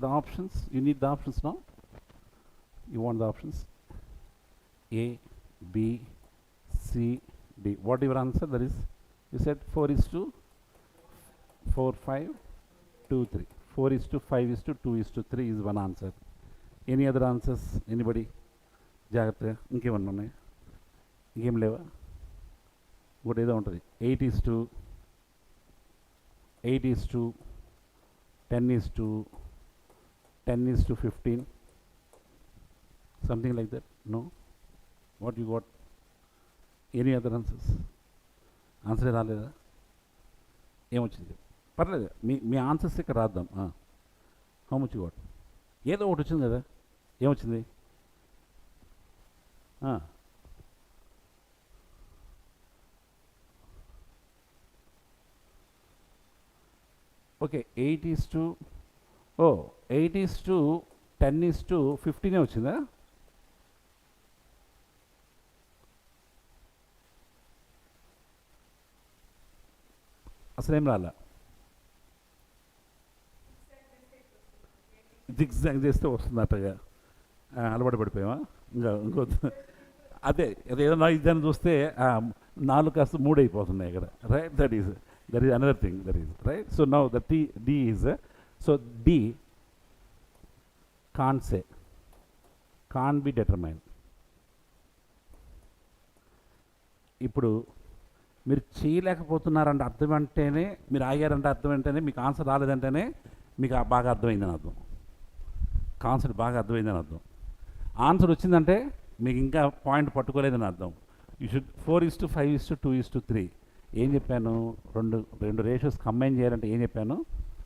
The options, you need the options now. You want the options A, B, C, D. What your answer? That is, you said 4:5:2:3. 4:5:2:3 is one answer. Any other answers? Anybody? జాగ్రత్తగా ఇంకేమన్నా ఉన్నాయి? ఇంకేం లేవా? ఇంకోటి ఏదో ఉంటుంది. 8:10:15, something like that. No? What you got? Any other answers? ఆన్సరే రాలేదా? ఏమొచ్చింది? పర్లేదు, మీ ఆన్సర్స్ ఇక్కడ రాద్దాం. How much got? ఏదో ఒకటి వచ్చింది కదా, ఏమొచ్చింది? ఓకే, 8:10:15 వచ్చిందా? అసలేం రాలా. జిగ్జాగ్ చేస్తే వస్తుంది అట్టగా. అలవాటు పడిపోయావా? ఇంకో అదేదో నా ఇద్దాన్ని చూస్తే 4 కాస్త 3 అయిపోతున్నాయి ఇక్కడ, right? That is another thing, that is right. So now the D is, so D can't say, can be determine. ఇప్పుడు మీరు చేయలేకపోతున్నారంటే అర్థం అంటేనే, మీరు ఆగారంటే అర్థం అంటేనే, మీకు ఆన్సర్ రాలేదంటేనే మీకు బాగా అర్థమైందని అర్థం, కాన్సెప్ట్ బాగా అర్థమైందని అర్థం. ఆన్సర్ వచ్చిందంటే మీకు ఇంకా పాయింట్ పట్టుకోలేదని అర్థం. You should 4:5:2:3. ఏం చెప్పాను? రెండు రేషియోస్ కంబైన్ చేయాలంటే ఏం చెప్పాను?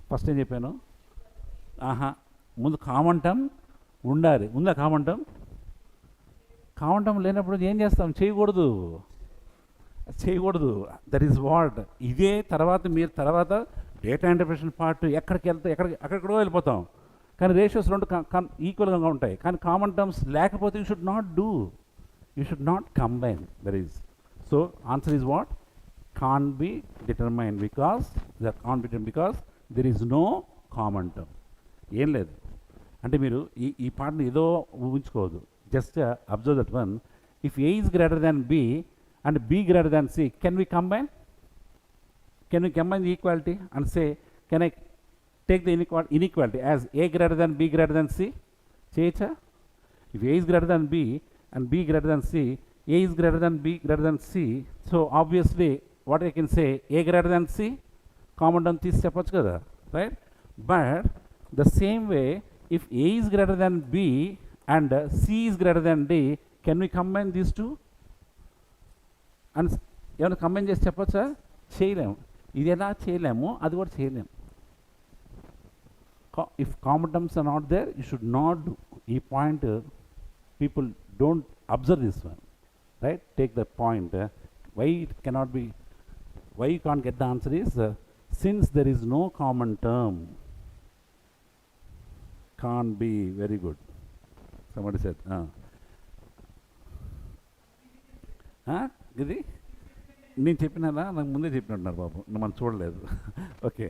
ఫస్ట్ ఏం చెప్పాను? ముందు కామన్ టర్మ్ ఉండాలి. ఉందా కామన్ టర్మ్? కామన్ టర్మ్ లేనప్పుడు ఏం చేస్తాం? చేయకూడదు. That is what. ఇదే మీరు తర్వాత డేటా ఇంటర్ప్రిటేషన్ పార్ట్ ఎక్కడికో వెళ్ళిపోతాం. కానీ రేషియోస్ రెండు ఈక్వల్గా ఉంటాయి. కానీ కామన్ టర్మ్స్ లేకపోతే you should not combine. That is, so answer is what? Can be determine because there is no common term. ఏం లేదు అంటే మీరు ఈ పార్ట్ని ఏదో ఊహించుకోవద్దు. Just observe that one. If A is greater than B and b greater than c, can we combine the equality and say, can I take the inequality as a greater than b greater than c? Checha? If a is greater than b and b greater than c, a is greater than b greater than c, so obviously what I can say, a greater than c, common term తీసి చెప్పొచ్చు కదా, right? But the same way, if a is greater than b and c is greater than d, can we combine these two? And ఏమైనా combine చేసి చెప్పచ్చా? చేయలేము. ఇది ఎలా చేయలేము, అది కూడా చేయలేము. If common terms are not there, you should not do. ఈ point people don't observe this one, right? Take the point. Why it cannot be, why you can't get the answer is, since there is no common term, can be. Very good. somebody said ఇది నేను చెప్పినారా? నాకు ముందే చెప్పినట్టున్నారు బాబు, మనం చూడలేదు. Okay,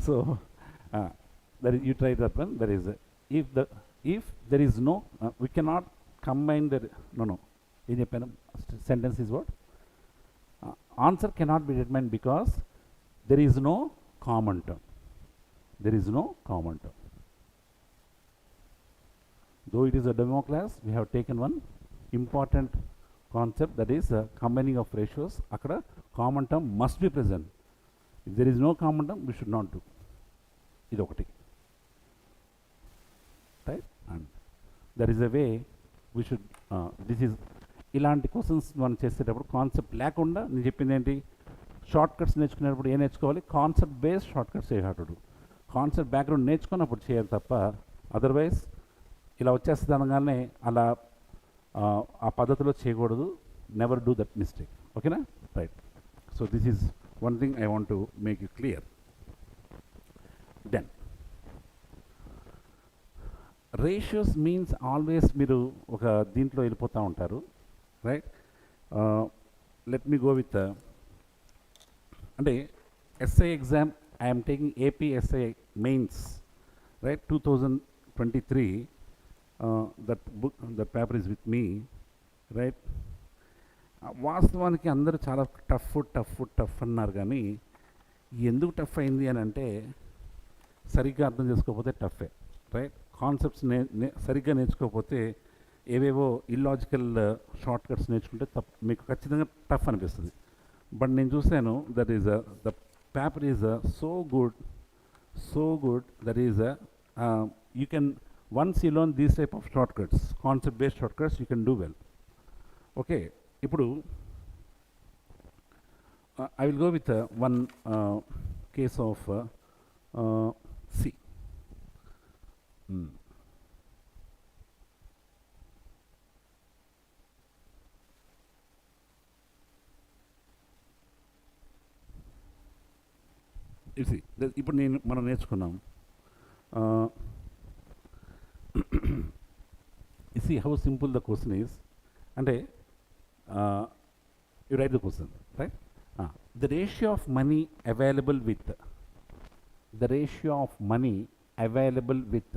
so that you try that one. That is if there is no, we cannot combine there. No ఏం చెప్పాను? Sentence is what? Answer cannot be determined because there is no common term. Though it is a demo class, we have taken one important concept, that is combining of ratios. Akkada common term must be present. If there is no common term, we should not do. Idu okati, right? And there is a way we should, this is ilanti questions మనం చేసేటప్పుడు concept లేకుండా నేను చెప్పింది ఏంటి? Short cuts నేర్చుకునేటప్పుడు ఏం నేర్చుకోవాలి? Concept based short cuts ఏ hot. Concept background నేర్చుకున్నప్పుడు చేయాలి తప్ప, అదర్వైజ్ ఇలా వచ్చేస్తుంది అనగానే అలా ఆ పద్ధతిలో చేయకూడదు. Never do that mistake. ఓకేనా? Right. So this is one thing I want to make you clear. Then ratios means always మీరు ఒక దీంట్లో వెళ్ళిపోతూ ఉంటారు, right? Let me go with, అంటే SI exam, I'm taking AP SI mains, right? 2023. That book, that paper is with me, right? వాస్తవానికి అందరూ చాలా tough అన్నారు, కానీ ఎందుకు టఫ్ అయింది అని అంటే సరిగ్గా అర్థం చేసుకోకపోతే టఫే, రైట్? కాన్సెప్ట్స్ సరిగ్గా నేర్చుకోకపోతే ఏవేవో ఇల్లాజికల్ షార్ట్ కట్స్ నేర్చుకుంటే మీకు ఖచ్చితంగా టఫ్ అనిపిస్తుంది. బట్ నేను చూశాను, that is the paper is so good, that is you can, once you learn these type of shortcuts, concept based shortcuts, you can do well. Okay, ఇప్పుడు I will go with one case of C. Mm. ఇది ఇప్పుడు మనం నేర్చుకున్నాం. You see how simple the question is. And you write the question, right? The ratio of money available with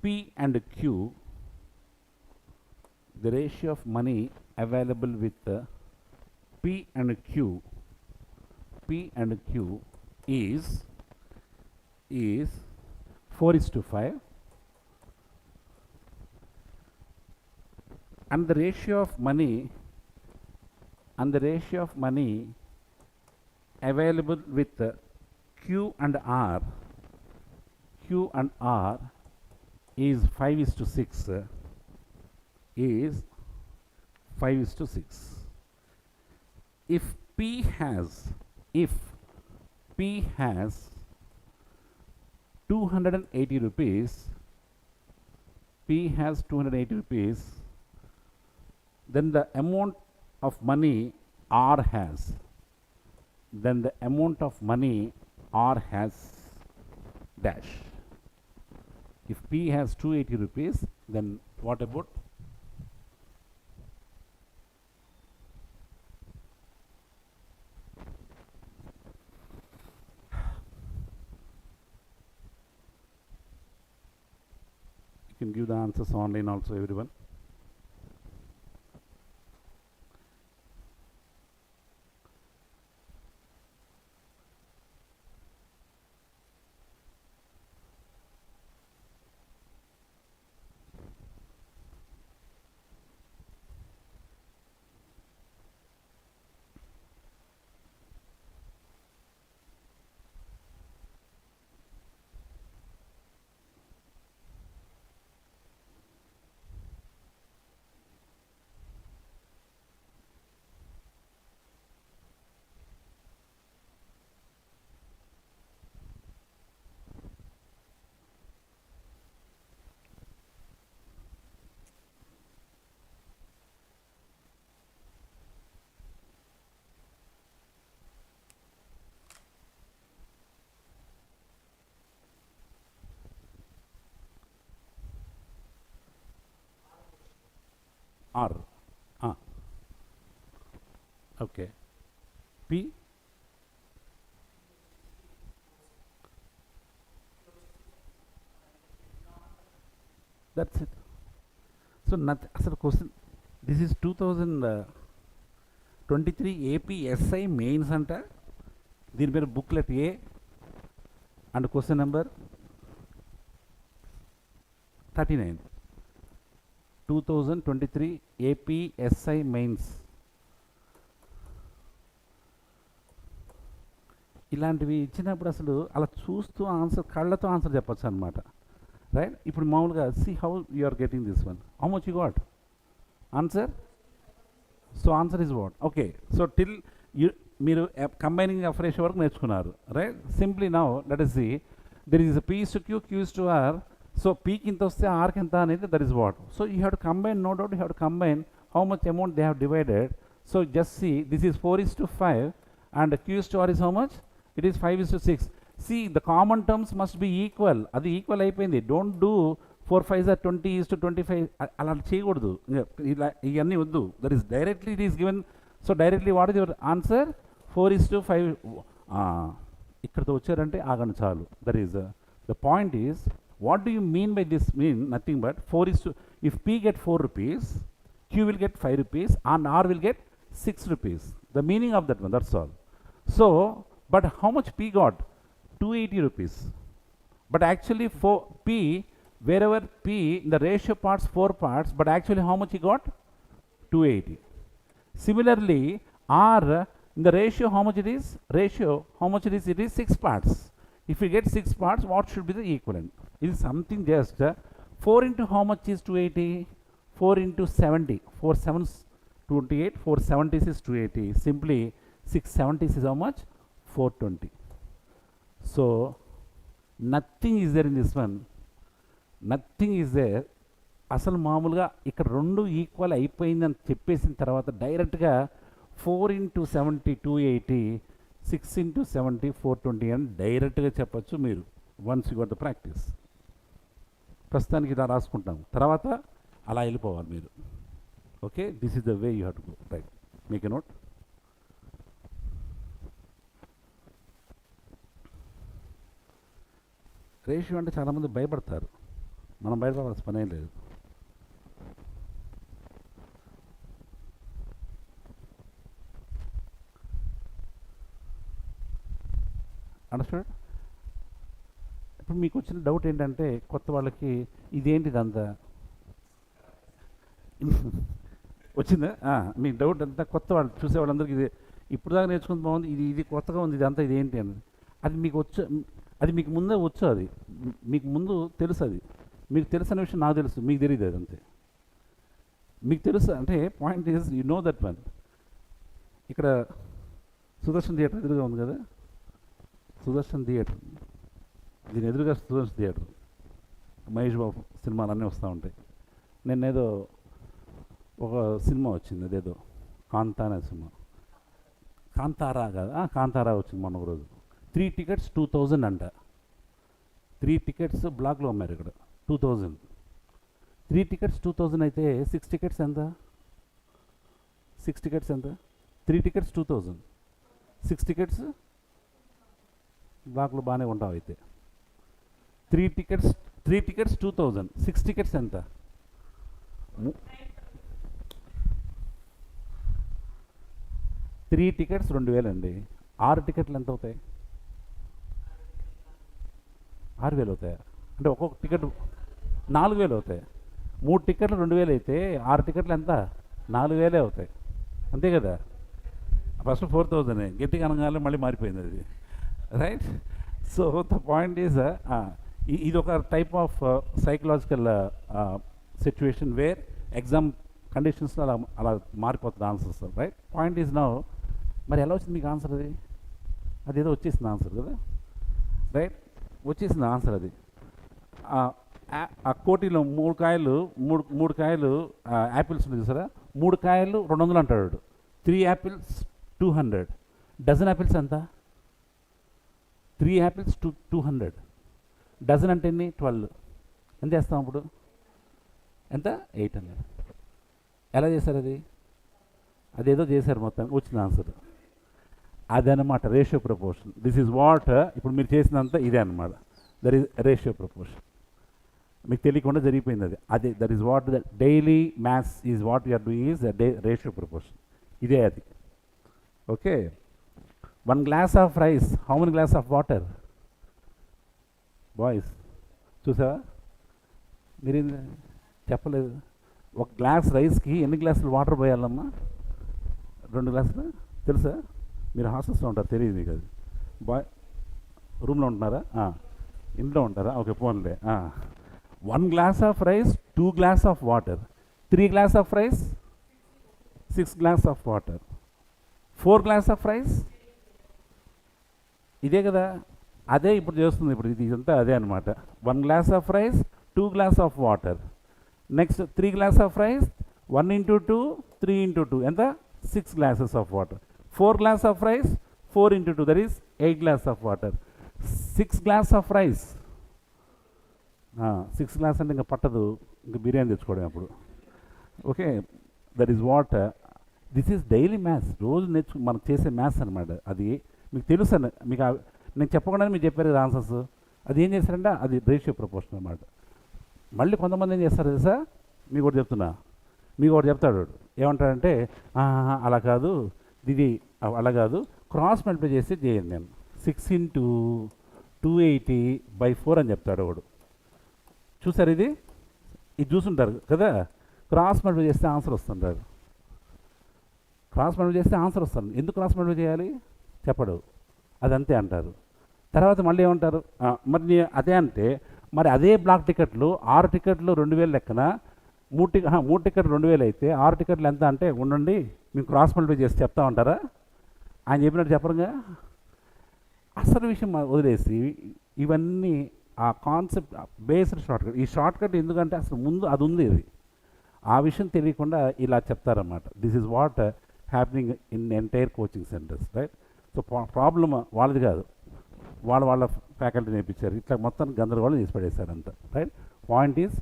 P and Q. The ratio of money available with P and Q is 4:5, and the ratio of money available with Q and R is 5:6. If P has 280 rupees, then the amount of money R has, dash. If P has 280 rupees, then what about you can give the answers online also, everyone. R. Okay. P. That's it. So nothing. Asal question. This is 2023 APSI mains anta. Deen per booklet A and question number 39. 2023 APSI mains. ఇలాంటివి ఇచ్చినప్పుడు అసలు అలా చూస్తూ answer కళ్ళతో answer చెప్పచ్చు అనమాట, right? ఇప్పుడు మామూలుగా see how you are getting this one, how much you got answer? So answer is what? Okay, so till మీరు కంబైనింగ్ ఆఫ్ రేషియో వరకు నేర్చుకున్నారు, right? Simply now let us see there is a P is to Q, Q is to R. So పీకి ఇంత వస్తే ఆర్కి ఎంత అనేది that is what. So you have to combine, no doubt you have to combine how much amount they have divided. So just see this is 4:5 and Q is to R is how much? It is 5:6. See, the common terms must be equal. అది equal అయిపోయింది. Don't do 4 5s are 20:25 అలా చేయకూడదు, ఇలా ఇవన్నీ వద్దు. That is directly it is given. So directly what is your answer? 4:5. ఇక్కడతో వచ్చారంటే ఆగండి చాలు. That is the point is, what do you mean by this? Mean nothing but 4 is to, if P get 4 rupees, Q will get 5 rupees and R will get 6 rupees. The meaning of that one, that's all. So, but how much P got? 280 rupees. But actually for P, wherever P in the ratio parts 4 parts, but actually how much he got? 280. Similarly, R in the ratio how much it is? Ratio how much it is? It is 6 parts. If you get 6 parts, what should be the equivalent? It is something just 4 into how much is 280? 4 into 70. 4 7s 28. 4 70s is 280. Simply 6 70s is how much? 420. So nothing is there in this one. Nothing is there. అసలు మామూలుగా ఇక్కడ 2 equal అయిపోయిందని చెప్పేసిన తర్వాత డైరెక్ట్గా 4 × 70 280, 6 × 70 420 అని డైరెక్ట్గా చెప్పచ్చు మీరు, once you got the practice. ప్రస్తుతానికి ఇలా రాసుకుంటాం, తర్వాత అలా వెళ్ళిపోవాలి మీరు. Okay, this is the way you have to go. Right, make a note. Ratio అంటే చాలామంది భయపడతారు, మనం భయపడాల్సిన పని ఏం లేదు. అండర్స్టాండ్? ఇప్పుడు మీకు వచ్చిన డౌట్ ఏంటంటే కొత్త వాళ్ళకి ఇదేంటిది అంతా వచ్చిందా? మీ డౌట్ అంతా కొత్త వాళ్ళు చూసే వాళ్ళందరికీ ఇది ఇప్పుడు దాకా నేర్చుకుంది బాగుంది, ఇది కొత్తగా ఉంది, ఇదంతా ఇదేంటి అన్నది. అది మీకు వచ్చు, అది మీకు ముందే వచ్చు, అది మీకు ముందు తెలుసు. అది మీకు తెలుసు అనే విషయం నాకు తెలుసు, మీకు తెలియదు. అది అంతే. మీకు తెలుసు అంటే point is you know that one. ఇక్కడ సుదర్శన్ థియేటర్ ఎదురుగా ఉంది కదా, సుదర్శన్ థియేటర్, దీని ఎదురుగా సుదర్శన్ థియేటర్, మహేష్ బాబు సినిమాలు అన్నీ వస్తూ ఉంటాయి. నేనేదో ఒక సినిమా వచ్చింది, అదేదో కాంతా అనే సినిమా, కాంతారా కాదా, కాంతారా వచ్చింది మొన్న ఒక రోజు. 3 టికెట్స్ 2000 అంట. 3 టికెట్స్ బ్లాక్లో అమ్మారు ఇక్కడ 2000. 3 టికెట్స్ 2000 అయితే 6 టికెట్స్ ఎంత? 6 టికెట్స్ ఎంత? 3 టికెట్స్ 2000, 6 టికెట్స్ బ్లాక్లో బాగానే ఉంటావు అయితే. 3 టికెట్స్ 2000, 6 టికెట్స్ ఎంత? 3 టికెట్స్ 2000 అండి. 6 టికెట్లు ఎంత అవుతాయి? 6000 అవుతాయి. అంటే ఒక్కొక్క టికెట్ 4000 అవుతాయి. 3 టికెట్లు 2000 అయితే 6 టికెట్లు ఎంత? 4000 అవుతాయి, అంతే కదా. ఫస్ట్ 4000 గట్టిగా అనగానే మళ్ళీ మారిపోయింది అది. రైట్? సో ద పాయింట్ ఈజ్ ఇది ఒక type of psychological situation where exam కండిషన్స్లో అలా మారిపోతుంది answers. Right? Point is now, మరి ఎలా వచ్చింది మీకు ఆన్సర్? అది ఏదో వచ్చేసింది ఆన్సర్ కదా. రైట్? వచ్చేసింది ఆన్సర్. అది ఆ కోటిలో 3 కాయలు, మూడు కాయలు యాపిల్స్ ఉంది చూసారా, 3 కాయలు 200 అంటాడు. 3 యాపిల్స్ 200. డజన్ యాపిల్స్ ఎంత? 3 యాపిల్స్ 200. డజన్ అంటే ఎన్ని? 12. ఎంత చేస్తాం అప్పుడు? ఎంత? 800. ఎలా చేశారు అది? అదేదో చేశారు, మొత్తం వచ్చిన ఆన్సర్ అదనమాట. Ratio proportion. This is what ఇప్పుడు మీరు చేసినంత ఇదే అనమాట. That is ratio proportion. మీకు తెలియకుండా జరిగిపోయింది అది. అదే that is what the daily maths is what you're doing is ratio proportion. ఇదే అది. Okay. 1 glass of rice, how many glass of water? Boys చూసావా? మీరు చెప్పలేదు. 1 గ్లాస్ రైస్కి ఎన్ని గ్లాసులు వాటర్ పోయాలమ్మా? 2 గ్లాసులు. తెలుసా? మీరు హాస్టల్స్లో ఉంటారు, తెలియదు మీకు అది. బాయ్ రూమ్లో ఉంటున్నారా? ఇంట్లో ఉంటారా? ఓకే, పోన్లే. 1 glass of rice, 2 glass of water. 3 glass of rice, 6 glass of water. 4 glass of rice. ఇదే కదా, అదే ఇప్పుడు చేస్తుంది. ఇప్పుడు ఇది అంతా అదే అనమాట. 1 glass of rice, 2 glass of water. Next 3 glass of rice, 1 × 2, 3 × 2 ఎంత? 6 glasses of water. 4 glass of rice, 4 × 2 that is 8 glass of water. 6 glass of rice. 6 glass అంటే ఇంకా పట్టదు, ఇంకా బిర్యానీ తెచ్చుకోవడం అప్పుడు. Okay, that is what this is daily maths. రోజు మనం చేసే మ్యాథ్స్ అనమాట. అది మీకు తెలుసు అని మీకు నేను చెప్పకుండానే మీరు చెప్పారు కదా ఆన్సర్స్. అది ఏం చేస్తారంటే అది రేషియో ప్రపోర్షన్ అనమాట. మళ్ళీ కొంతమంది ఏం చేస్తారు తెలుసా? మీకు ఒకటి చెప్తున్నా, మీకు ఒకటి చెప్తాడు. ఏమంటాడంటే అలా కాదు, ఇది అలా కాదు, క్రాస్ మల్టిప్లై చేసి చేయండి. నేను 6 × 280/4 అని చెప్తాడు ఒకడు. చూసారు? ఇది చూసుంటారు కదా. క్రాస్ మల్టిప్లై చేస్తే ఆన్సర్ వస్తుంటారు. క్రాస్ మల్టిప్లై చేస్తే ఆన్సర్ వస్తుంది. ఎందుకు క్రాస్ మల్టిప్లై చేయాలి చెప్పడు, అదంతే అంటారు. తర్వాత మళ్ళీ ఏమంటారు, మరి అదే అంటే మరి అదే బ్లాక్ టికెట్లు 6 టికెట్లు 2000 లెక్కన 3 టికెట్లు 2000 అయితే 6 టికెట్లు ఎంత అంటే ఉండండి మేము క్రాస్ మల్టిప్లై చేసి చెప్తా ఉంటారా? ఆయన చెప్పినట్టు చెప్పరుగా. అసలు విషయం వదిలేసి ఇవన్నీ ఆ కాన్సెప్ట్ బేస్డ్ షార్ట్ కట్. ఈ షార్ట్ కట్ ఎందుకంటే అసలు ముందు అది ఉంది, ఇది ఆ విషయం తెలియకుండా ఇలా చెప్తారన్నమాట. This is what happening in entire coaching centres, right? So problem వాళ్ళది కాదు, వాళ్ళ ఫ్యాకల్టీ నేర్పించారు, ఇట్లా మొత్తం గందరగోళం చేసి పడేశారు అంతా, రైట్? పాయింట్ ఈజ్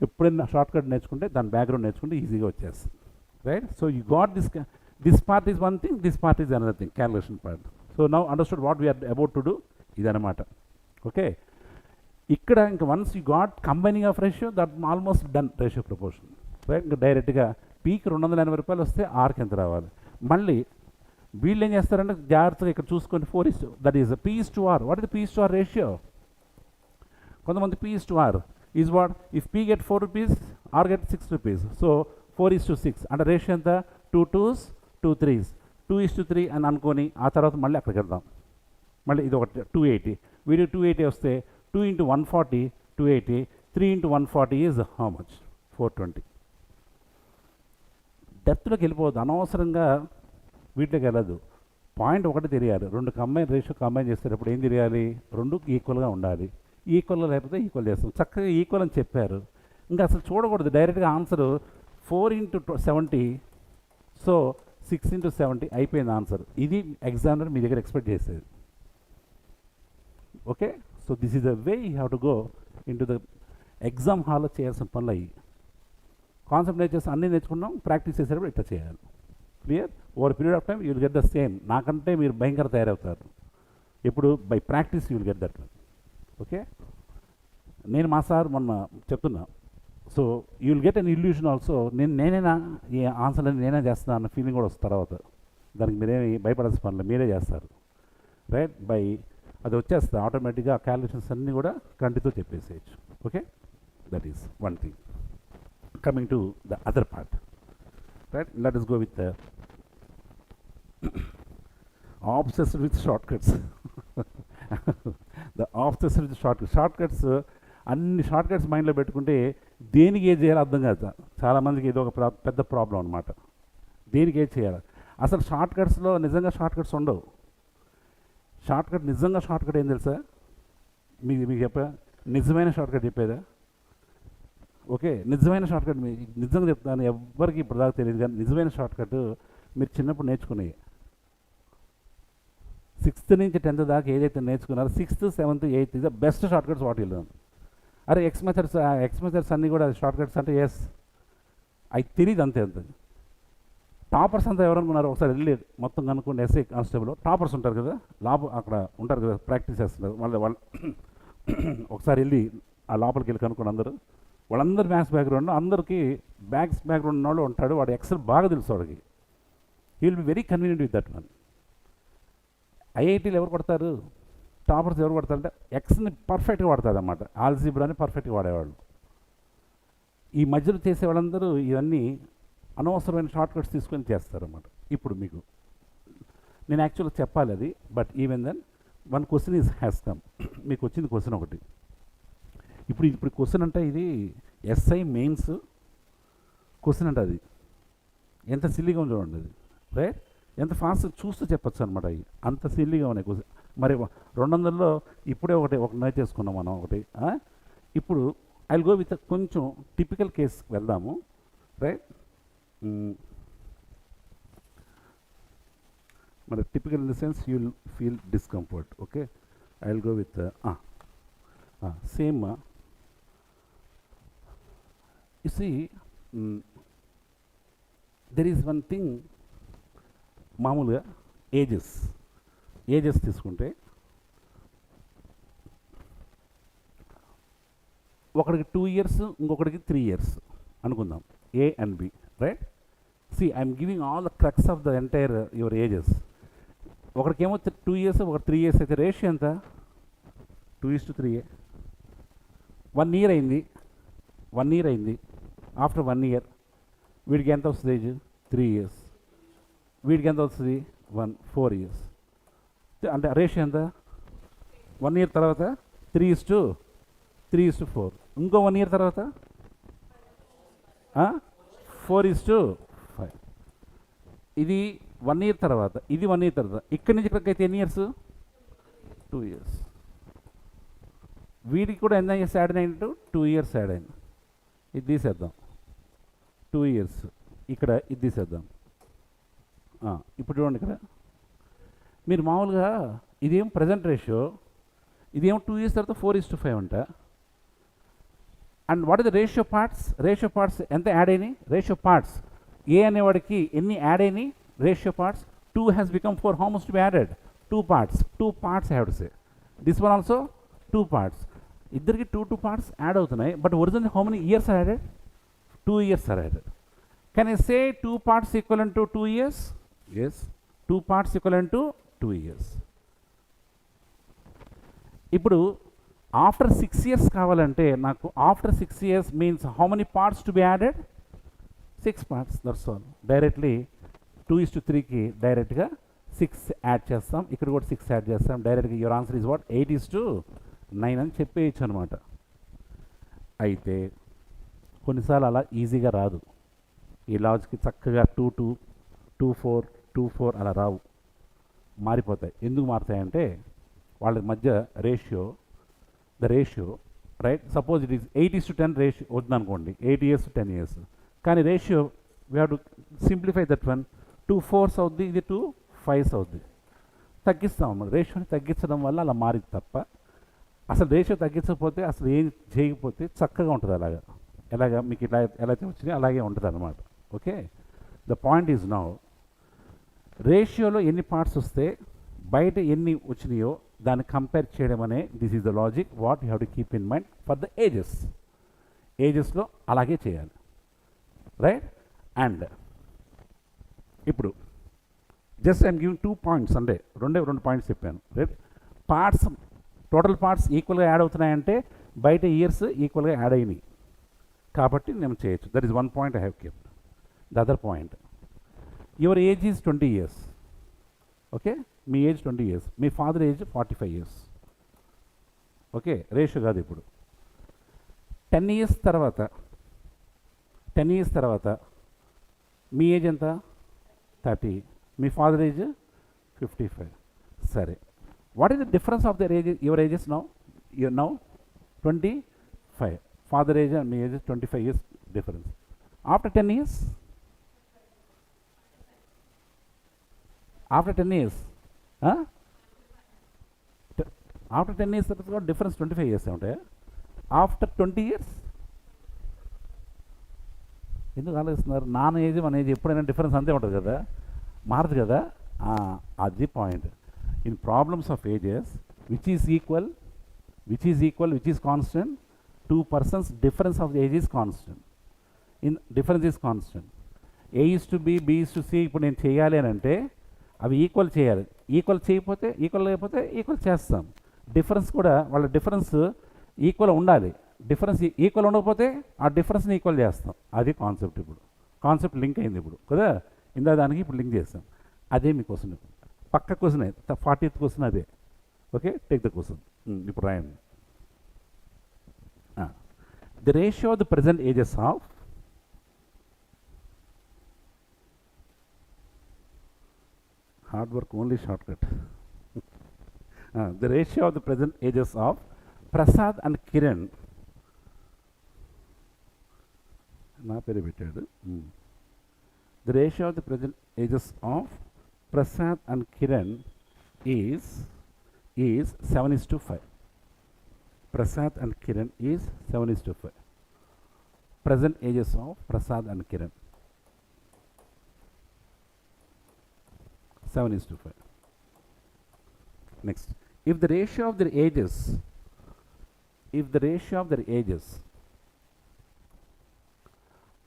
ఎప్పుడైనా షార్ట్ కట్ నేర్చుకుంటే దాని బ్యాక్గ్రౌండ్ నేర్చుకుంటే ఈజీగా వచ్చేస్తుంది, right? So you got this part is one thing, this part is another thing, calculation part. So now understood what we're about to do, ఇదనమాట. ఓకే, ఇక్కడ ఇంకా once you got combining of ratio, that almost done ratio proportion, right? ఇంకా డైరెక్ట్గా peak 280 రూపాయలు వస్తే ఆర్కి ఎంత రావాలి. మళ్ళీ వీళ్ళు ఏం చేస్తారంటే జాగ్రత్తగా ఇక్కడ చూసుకొని 4:, that is P/R. What is P/R ratio? కొంతమంది P/R is what, if P get 4 rupees, R get 6 rupees. So 4:6 అంటే రేషియో ఎంత? 2 2s 2 3s, 2:3 అని అనుకొని ఆ తర్వాత మళ్ళీ అక్కడికి వెళ్దాం. మళ్ళీ ఇది ఒకటి 280, వీడియో 280 వస్తే 2 into 140 280, 3 into 140 is how much? 420. డెప్త్లోకి వెళ్ళిపోవద్దు, అనవసరంగా వీటిలోకి వెళ్ళదు. పాయింట్ ఒకటి తెలియాలి, రెండు రేషియో కంబైన్ చేసేటప్పుడు ఏం తెలియాలి? రెండు ఈక్వల్గా ఉండాలి. ఈక్వల్గా లేకపోతే ఈక్వల్ చేస్తాం. చక్కగా ఈక్వల్ అని చెప్పారు, ఇంకా అసలు చూడకూడదు, డైరెక్ట్గా ఆన్సరు 4 into 70, సో 6 into 70 అయిపోయింది ఆన్సర్. ఇది ఎగ్జామినర్ మీ దగ్గర ఎక్స్పెక్ట్ చేసేది. Okay, so this is the way you have to go in to the exam హాల్లో చేయాల్సిన పనులు అయ్యి. కాన్సెప్ట్ నేర్చేసి అన్నీ నేర్చుకున్నాం, ప్రాక్టీస్ చేసేటప్పుడు ఇట్లా చేయాలి. Clear? Over period of time you will get the same. నాకంటే మీరు భయంకర తయారవుతారు ఇప్పుడు, by practice you will get that. Okay, నేను మా సార్ మొన్న చెప్తున్నా, so you will get an illusion also. నేనేనా ఈ ఆన్సర్ని నేనే చేస్తున్నా అన్న ఫీలింగ్ కూడా వస్తుంది తర్వాత. దానికి మీరేమి భయపడాల్సిన పనులు, మీరే చేస్తారు, రైట్? బై అది వచ్చేస్తుంది ఆటోమేటిక్గా, క్యాలిక్యులేషన్స్ అన్నీ కూడా కంటితో చెప్పేసేయచ్చు. Okay, that is one thing. Coming to the other part, right? Let us go with the obsessed with shortcuts. The obsessed with shortcuts. Shortcuts, అన్ని షార్ట్కట్స్ మైండ్లో పెట్టుకుంటే దేనికి ఏది చేయాలో అర్థం కాదు. చాలామందికి ఇది ఒక పెద్ద ప్రాబ్లం అనమాట. దేనికి ఏది చేయాలి? అసలు షార్ట్కట్స్లో నిజంగా షార్ట్కట్స్ ఉండవు. నిజంగా షార్ట్కట్ ఏం తెలుసా? మీకు చెప్పా, నిజమైన షార్ట్కట్ చెప్పేదా? ఓకే, నిజమైన షార్ట్కట్ నిజంగా చెప్తాను, ఎవ్వరికి ఇప్పుడు దాకా తెలియదు, కానీ నిజమైన షార్ట్కట్ మీరు చిన్నప్పుడు నేర్చుకునేవి. 6th నుంచి 10th దాకా ఏదైతే నేర్చుకున్నారో 6th 7th 8th is the best shortcuts what you learn. అరే ఎక్స్ మెథడ్స్ అన్నీ కూడా షార్ట్కట్స్ అంటే ఎస్, అవి తెలియదు అంతే. అంత టాపర్స్ అంతా ఎవరనుకున్నారు? ఒకసారి వెళ్ళి మొత్తం కనుక్కోండి. ఎస్ఐ కానిస్టేబుల్ టాపర్స్ ఉంటారు కదా, అక్కడ ఉంటారు కదా, ప్రాక్టీస్ చేస్తున్నారు వాళ్ళు ఒకసారి వెళ్ళి ఆ లోపలికి వెళ్ళి కనుక్కోండి. వాళ్ళందరూ మ్యాథ్స్ బ్యాక్గ్రౌండ్, అందరికీ బ్యాక్గ్రౌండ్ ఉన్నవాళ్ళు ఉంటాడు, వాడు ఎక్సెల్ బాగా తెలుసు వాడికి. He will be very convenient with that one. ఐఐటీలు ఎవరు పడతారు? టాపర్స్ ఎవరు పడతారంటే ఎక్స్ని పర్ఫెక్ట్గా వాడతాడు అన్నమాట, ఆల్జీబ్రాని పర్ఫెక్ట్గా వాడేవాళ్ళు. ఈ మధ్యలో చేసే వాళ్ళందరూ ఇవన్నీ అనవసరమైన షార్ట్కట్స్ తీసుకొని చేస్తారన్నమాట. ఇప్పుడు మీకు నేను యాక్చువల్గా చెప్పాలి అది, but even then one question has come. మీకు వచ్చింది క్వశ్చన్ ఒకటి. ఇప్పుడు క్వశ్చన్ అంటే ఇది ఎస్ఐ మెయిన్స్ క్వశ్చన్ అంటే అది ఎంత సిల్లీగా ఉంది చూడండి. అది రైట్, ఎంత ఫాస్ట్ చూస్తూ చెప్పచ్చు అనమాట. అవి అంత సిల్లీగా ఉన్నాయి క్వశ్చన్. మరి 200లో ఇప్పుడే ఒక నైట్ చేసుకున్నాం మనం ఒకటి. ఇప్పుడు ఐ విల్ గో విత్ కొంచెం టిపికల్ కేస్ వెళ్దాము, రైట్? మరి typical in the sense you will feel discomfort. Okay, I will go with same. You see, there is one thing, మామూలుగా ఏజెస్ తీసుకుంటే ఒకడికి 2 years, ఇంకొకటికి 3 years అనుకుందాం, A and B, right? See I'm giving all the crux of the entire your ages. ఒకడికేమో 2 years, ఒక 3 years అయితే ratio ఎంత? 2:3. 1 year అయింది. ఆఫ్టర్ 1 year వీడికి ఎంత వస్తుంది ఏజ్? 3 years. వీడికి ఎంత వస్తుంది? 4 years. అంటే రేషియో ఎంత? 1 year తర్వాత 3:4. ఇంకో 1 year తర్వాత 4:5. ఇది 1 year తర్వాత, ఇది 1 year తర్వాత. ఇక్కడి నుంచి ఇక్కడికైతే ఎన్ని ఇయర్స్? 2 years. వీడికి కూడా ఎంత ఇయర్స్ యాడ్ అయినట్టు 2 ఇయర్స్ యాడ్ అయింది. ఇది తీసేద్దాం 2 ఇయర్స్, ఇక్కడ ఇది తీసేద్దాం. ఇప్పుడు చూడండి ఇక్కడ మీరు మామూలుగా ఇదేం ప్రజెంట్ రేషియో, ఇదేమో 2 ఇయర్స్ తర్వాత 4:5 అంట. And what is the ratio parts? Ratio parts ఎంత యాడ్ అయినాయి? రేషియో పార్ట్స్ ఏ అనేవాడికి ఎన్ని యాడ్ అయినాయి? Ratio parts 2 has become 4. How much to be added? 2 parts I have to say. This one also 2 parts. ఇద్దరికి 2 parts add అవుతున్నాయి. But original how many years are added? 2 years are added. Can I say 2 parts equivalent to 2 years? Yes, 2 parts equivalent to 2 years. ఇప్పుడు after 6 years కావాలంటే నాకు after 6 years means how many parts to be added? 6 parts. That's all. Directly 2:3కి డైరెక్ట్గా 6 add చేస్తాం. ఇక్కడ కూడా 6 add చేస్తాం. డైరెక్ట్గా యువర్ ఆన్సర్ ఈజ్ వాట్? 8:9 అని చెప్పేయచ్చు అనమాట. అయితే కొన్నిసార్లు అలా ఈజీగా రాదు. ఈ లాజిక్కి చక్కగా 2-2, 2-4, 2-4 అలా రావు, మారిపోతాయి. ఎందుకు మారుతాయంటే వాళ్ళ మధ్య ratio, the ratio right, suppose it is 8:10 ratio వద్దనుకోండి, 8 years to 10 years. కానీ ratio we have to simplify that one. 2 4s అవుద్ది, ఇది 2 5s అవుద్ది. తగ్గిస్తాం అన్నమాట. రేషియోని తగ్గించడం వల్ల అలా మారింది తప్ప అసలు రేషియో తగ్గించకపోతే అసలు ఏం చేయకపోతే చక్కగా ఉంటుంది. ఎలాగా మీకు ఇలా ఎలా వచ్చినాయి అలాగే ఉంటుంది అన్నమాట. Okay, the point is now రేషియోలో ఎన్ని పార్ట్స్ వస్తే బయట ఎన్ని వచ్చినాయో దాన్ని కంపేర్ చేయడం అనే this is the logic what you have to keep in mind for the ages. ఏజెస్లో అలాగే చేయాలి, రైట్. అండ్ ఇప్పుడు జస్ట్ ఐఎమ్ గివింగ్ 2 points, అంటే 2 పాయింట్స్ చెప్పాను, రైట్. పార్ట్స్, టోటల్ పార్ట్స్ ఈక్వల్గా యాడ్ అవుతున్నాయంటే బయట ఇయర్స్ ఈక్వల్గా యాడ్ అయినాయి కాబట్టి నేను చేయొచ్చు. That is 1 point I have kept. The other point, your age is 20 years. Okay, మీ ఏజ్ 20 years, మీ father age 45 years. Okay, ratio కాదు. ఇప్పుడు 10 years తర్వాత మీ ఏజ్ ఎంత? 30. మీ ఫాదర్ ఏజ్ 55. సరే, what is the difference of their age? Your ages now 25. Father age and me age 25 years difference. After 10 years, after 10 years after 10 years తర్వాత difference 25 years ఉంటాయి. After 20 years ఎందుకు ఆలోచిస్తున్నారు? నాన్న age మన age ఎప్పుడైనా difference అంతే ఉంటుంది కదా, మారదు కదా. అది point. In problems of ages which is equal, which is constant, 2 persons difference of the age is constant. In difference is constant. A is to B, B is to C. ఇప్పుడు నేను చేయాలి అని అంటే అవి ఈక్వల్ చేయాలి. Equal చేయకపోతే, equal లేకపోతే equal చేస్తాం. డిఫరెన్స్ కూడా వాళ్ళ డిఫరెన్స్ ఈక్వల్ ఉండాలి. డిఫరెన్స్ ఈక్వల్ ఉండకపోతే ఆ డిఫరెన్స్ని ఈక్వల్ చేస్తాం. అది కాన్సెప్ట్. ఇప్పుడు కాన్సెప్ట్ లింక్ అయింది ఇప్పుడు కదా, ఇందా దానికి ఇప్పుడు లింక్ చేస్తాం. అదే మీ క్వశ్చన్, పక్క క్వశ్చన్ 40th క్వశ్చన్ అదే. Okay, take the question. ఇప్పుడు రాయండి. The ratio of the present ages of hard work only shortcut. The ratio of the present ages of Prasad and Kiran. Na pere betadu. The ratio of the present ages of Prasad and Kiran is 7:5. Prasad and Kiran is 7:5. Present ages of Prasad and Kiran 7:5. Next, if the ratio of their ages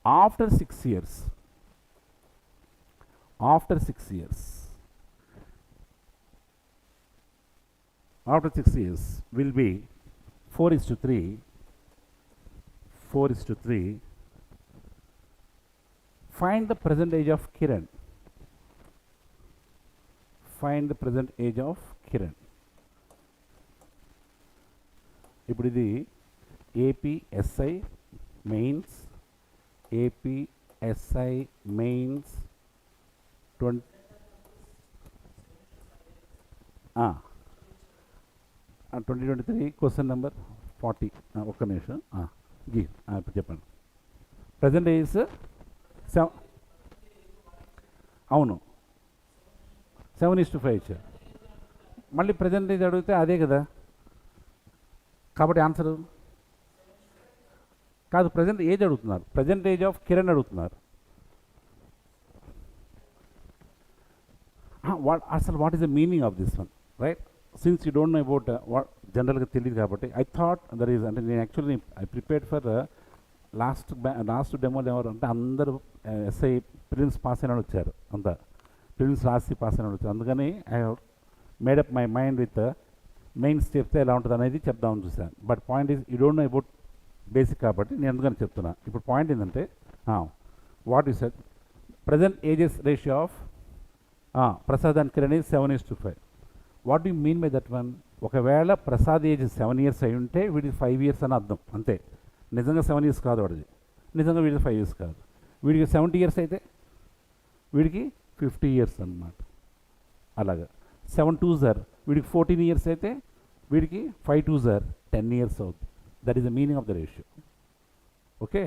after 6 years will be 4:3, find the present age of Kiran. ఇప్పుడు ఇది ఏపీఎస్ఐ mains 2023 question number 40. ఒక్క నిమిషం గీ ఇప్పుడు చెప్పండి. Present age 7. అవును, 7:5 ఇచ్చారు. మళ్ళీ present age అడిగితే అదే కదా, కాబట్టి ఆన్సరు కాదు, ప్రజెంట్ ఏజ్ అడుగుతున్నారు. ప్రజెంట్ ఏజ్ ఆఫ్ కిరణ్ అడుగుతున్నారు. అసలు what is the meaning of this one, right? Since you don't know about what జనరల్గా తెలియదు కాబట్టి ఐ థాట్ దర్ ఈజ్, అంటే నేను actually I prepared for last డెమోలు ఎవరు అంటే అందరూ ఎస్ఐ ప్రిలిమ్స్ పాస్ అయిన వాళ్ళు వచ్చారు, అంతా ప్రిలిమ్స్ రాసి పాస్ అయిన వాళ్ళు వచ్చారు. అందుకని I made up my mind with mains చెప్తే ఎలా ఉంటుంది అనేది చెప్దామని చూశాను. But point is you don't know about basic కాబట్టి నేను అందుకని చెప్తున్నా. ఇప్పుడు పాయింట్ ఏంటంటే what is set present ages ratio of Prasad and Kiran is 7:5. What you mean by that one? ఒకవేళ ప్రసాద్ ఏజ్ 7 years అయి ఉంటే వీడికి 5 years అని అర్థం, అంతే. నిజంగా 7 years కాదు వాడిది, నిజంగా వీడికి 5 years కాదు. వీడికి 70 years అయితే వీడికి 50 years అన్నమాట. అలాగా 7 2s are వీడికి 14 years అయితే వీడికి 5 2s are 10 years అవుతుంది. That is the meaning of the ratio. Okay,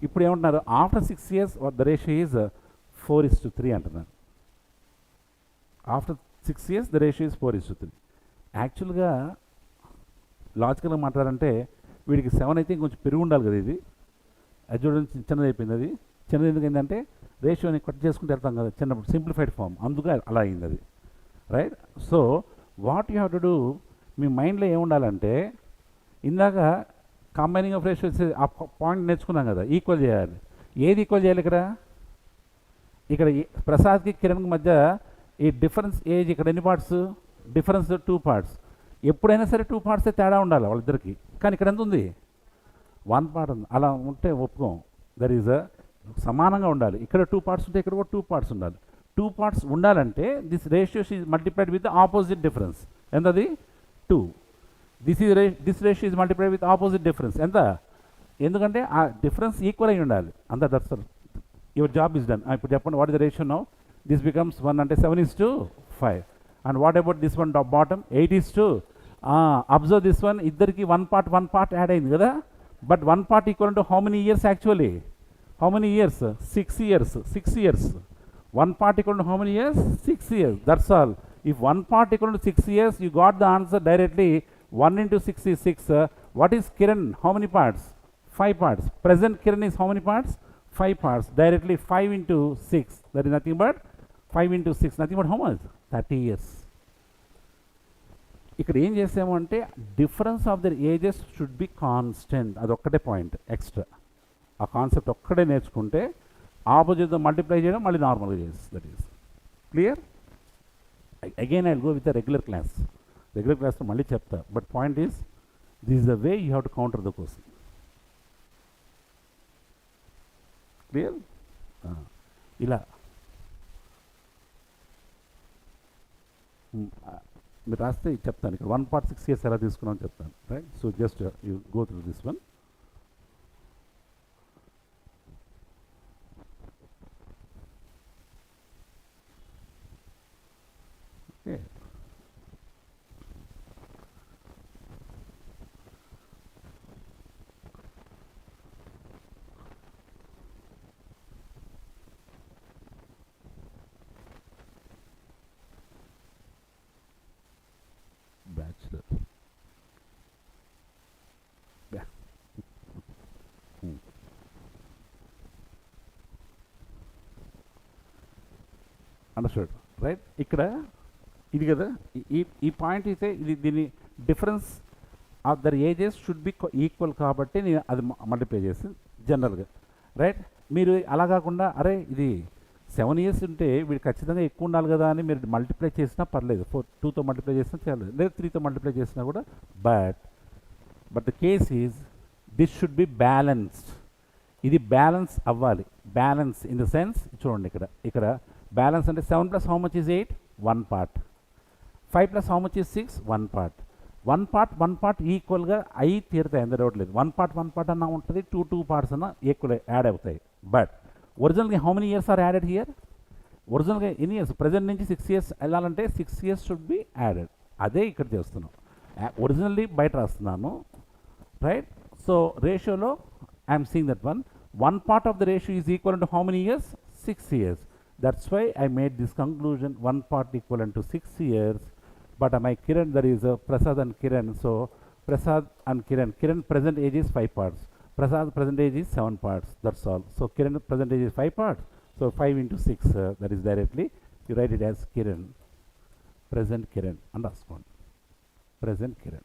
ఇప్పుడు ఏమంటున్నారు? After 6 years the ratio is 4:3 అంటున్నారు. After 6 years the ratio is 4:3. యాక్చువల్గా లాజికల్గా మాట్లాడాలంటే వీడికి 7 అయితే ఇంకొంచెం పెరుగు ఉండాలి కదా. ఇది అది చూడండి చిన్నది అయిపోయింది. అది చిన్నది ఎందుకు ఏంటంటే రేషియోని కట్ చేసుకుంటూ వెళ్తాం కదా చిన్నప్పుడు, సింప్లిఫైడ్ ఫామ్, అందుకే అలా అయింది అది, రైట్? So what you have to do, మీ మైండ్లో ఏముండాలంటే ఇందాక కంబైనింగ్ ఆఫ్ రేషియోస్ ఆ పాయింట్ నేర్చుకున్నాం కదా, ఈక్వల్ చేయాలి. ఏది ఈక్వల్ చేయాలి ఇక్కడ? ఇక్కడ ప్రసాద్కి కిరణ్కి మధ్య ఈ డిఫరెన్స్ ఏజ్ ఇక్కడ ఎన్ని పార్ట్స్? Difference 2 parts. ఎప్పుడైనా సరే 2 parts తేడా ఉండాలి వాళ్ళిద్దరికి, కానీ ఇక్కడ ఎంత ఉంది? 1 part ఉంది. అలా ఉంటే ఒప్పుకోం. దర్ ఈజ్ సమానంగా ఉండాలి. ఇక్కడ 2 parts ఉంటే ఇక్కడ కూడా 2 parts ఉండాలి. 2 parts ఉండాలంటే this ratio is multiplied with opposite difference. ఎంతది? 2. This ratio is multiplied with opposite difference. ఎంత? ఎందుకంటే ఆ డిఫరెన్స్ ఈక్వల్ అయి ఉండాలి. అంత that's your job is done. ఇప్పుడు చెప్పండి, what is the ratio now? This becomes 1 అంటే 7:5. And what about this one bottom? 8:2. Observe this one, ఇద్దరికి 1 part యాడ్ అయింది కదా. But 1 part equal to how many years actually? How many years? 6 years. 6 years. 1 part equal to how many years? 6 years. That's all. If 1 part equal to 6 years, you got the answer directly. 1 into 6 is 6. What is Kiran? How many parts? 5 parts. Present Kiran is how many parts? 5 parts. Directly 5 into 6. That is nothing but 5 into 6. Nothing but how much? 30 years. ఇక్కడ ఏం చేసాము అంటే difference of their ages should be constant. అదొక్కటే point extra. ఆ concept ఒక్కడే నేర్చుకుంటే ఆపోజిట్తో multiply చేయడం మళ్ళీ నార్మల్గా చేస్తుంది. That is clear. Again I will go with the regular class. Regular క్లాస్లో మళ్ళీ చెప్తా. But point is this is the way you have to counter the question. Clear? ఇలా మీరు రాస్తే చెప్తాను. ఇక్కడ 1 part 6 years ఎలా తీసుకున్నామని చెప్తాను, right? So just you go through this one. Okay, bachelor understood, right? ఇక్కడ ఇది కదా ఈ పాయింట్ అయితే ఇది దీని difference of their ages should be equal కాబట్టి నేను అది మల్టిప్లై చేసి జనరల్గా, రైట్? మీరు అలా కాకుండా అరే ఇది 7 years ఉంటే వీడు ఖచ్చితంగా ఎక్కువ ఉండాలి కదా అని మీరు మల్టిప్లై చేసినా పర్లేదు. 2తో మల్టిప్లై చేసినా చాలేదు, లేదా 3తో మల్టిప్లై చేసినా కూడా. But the case is this should be balanced. ఇది బ్యాలెన్స్ అవ్వాలి. బ్యాలెన్స్ ఇన్ ద సెన్స్ చూడండి, ఇక్కడ బ్యాలెన్స్ అంటే 7 plus how much is 8? 1 part. 5 plus how much is 6? 1 part. 1 part ఈక్వల్గా అయి తీరుతాయి, ఎంత డౌట్ లేదు. 1 part అన్నా ఉంటుంది, 2 parts అన్నా ఈక్వల్ యాడ్ అవుతాయి. బట్ ఒరిజినల్గా how many years are added here? ఒరిజినల్గా ఎన్ని ఇయర్స్? ప్రజెంట్ నుంచి 6 years వెళ్ళాలంటే 6 years షుడ్ బి యాడెడ్. అదే ఇక్కడ చేస్తున్నాం. ఒరిజినల్లీ బయట రాస్తున్నాను, right? So ratio lo I am seeing that one part of the ratio is equivalent to how many years? 6 years. That's why I made this conclusion, one part equivalent to 6 years. But my Kiran, there is a Prasad and Kiran. So Prasad and Kiran present age is 5 parts. Prasad present age is 7 parts. That's all. So Kiran present age is 5 parts. So 5 into 6, that is directly, you write it as Kiran, present Kiran, underscore. Present Kiran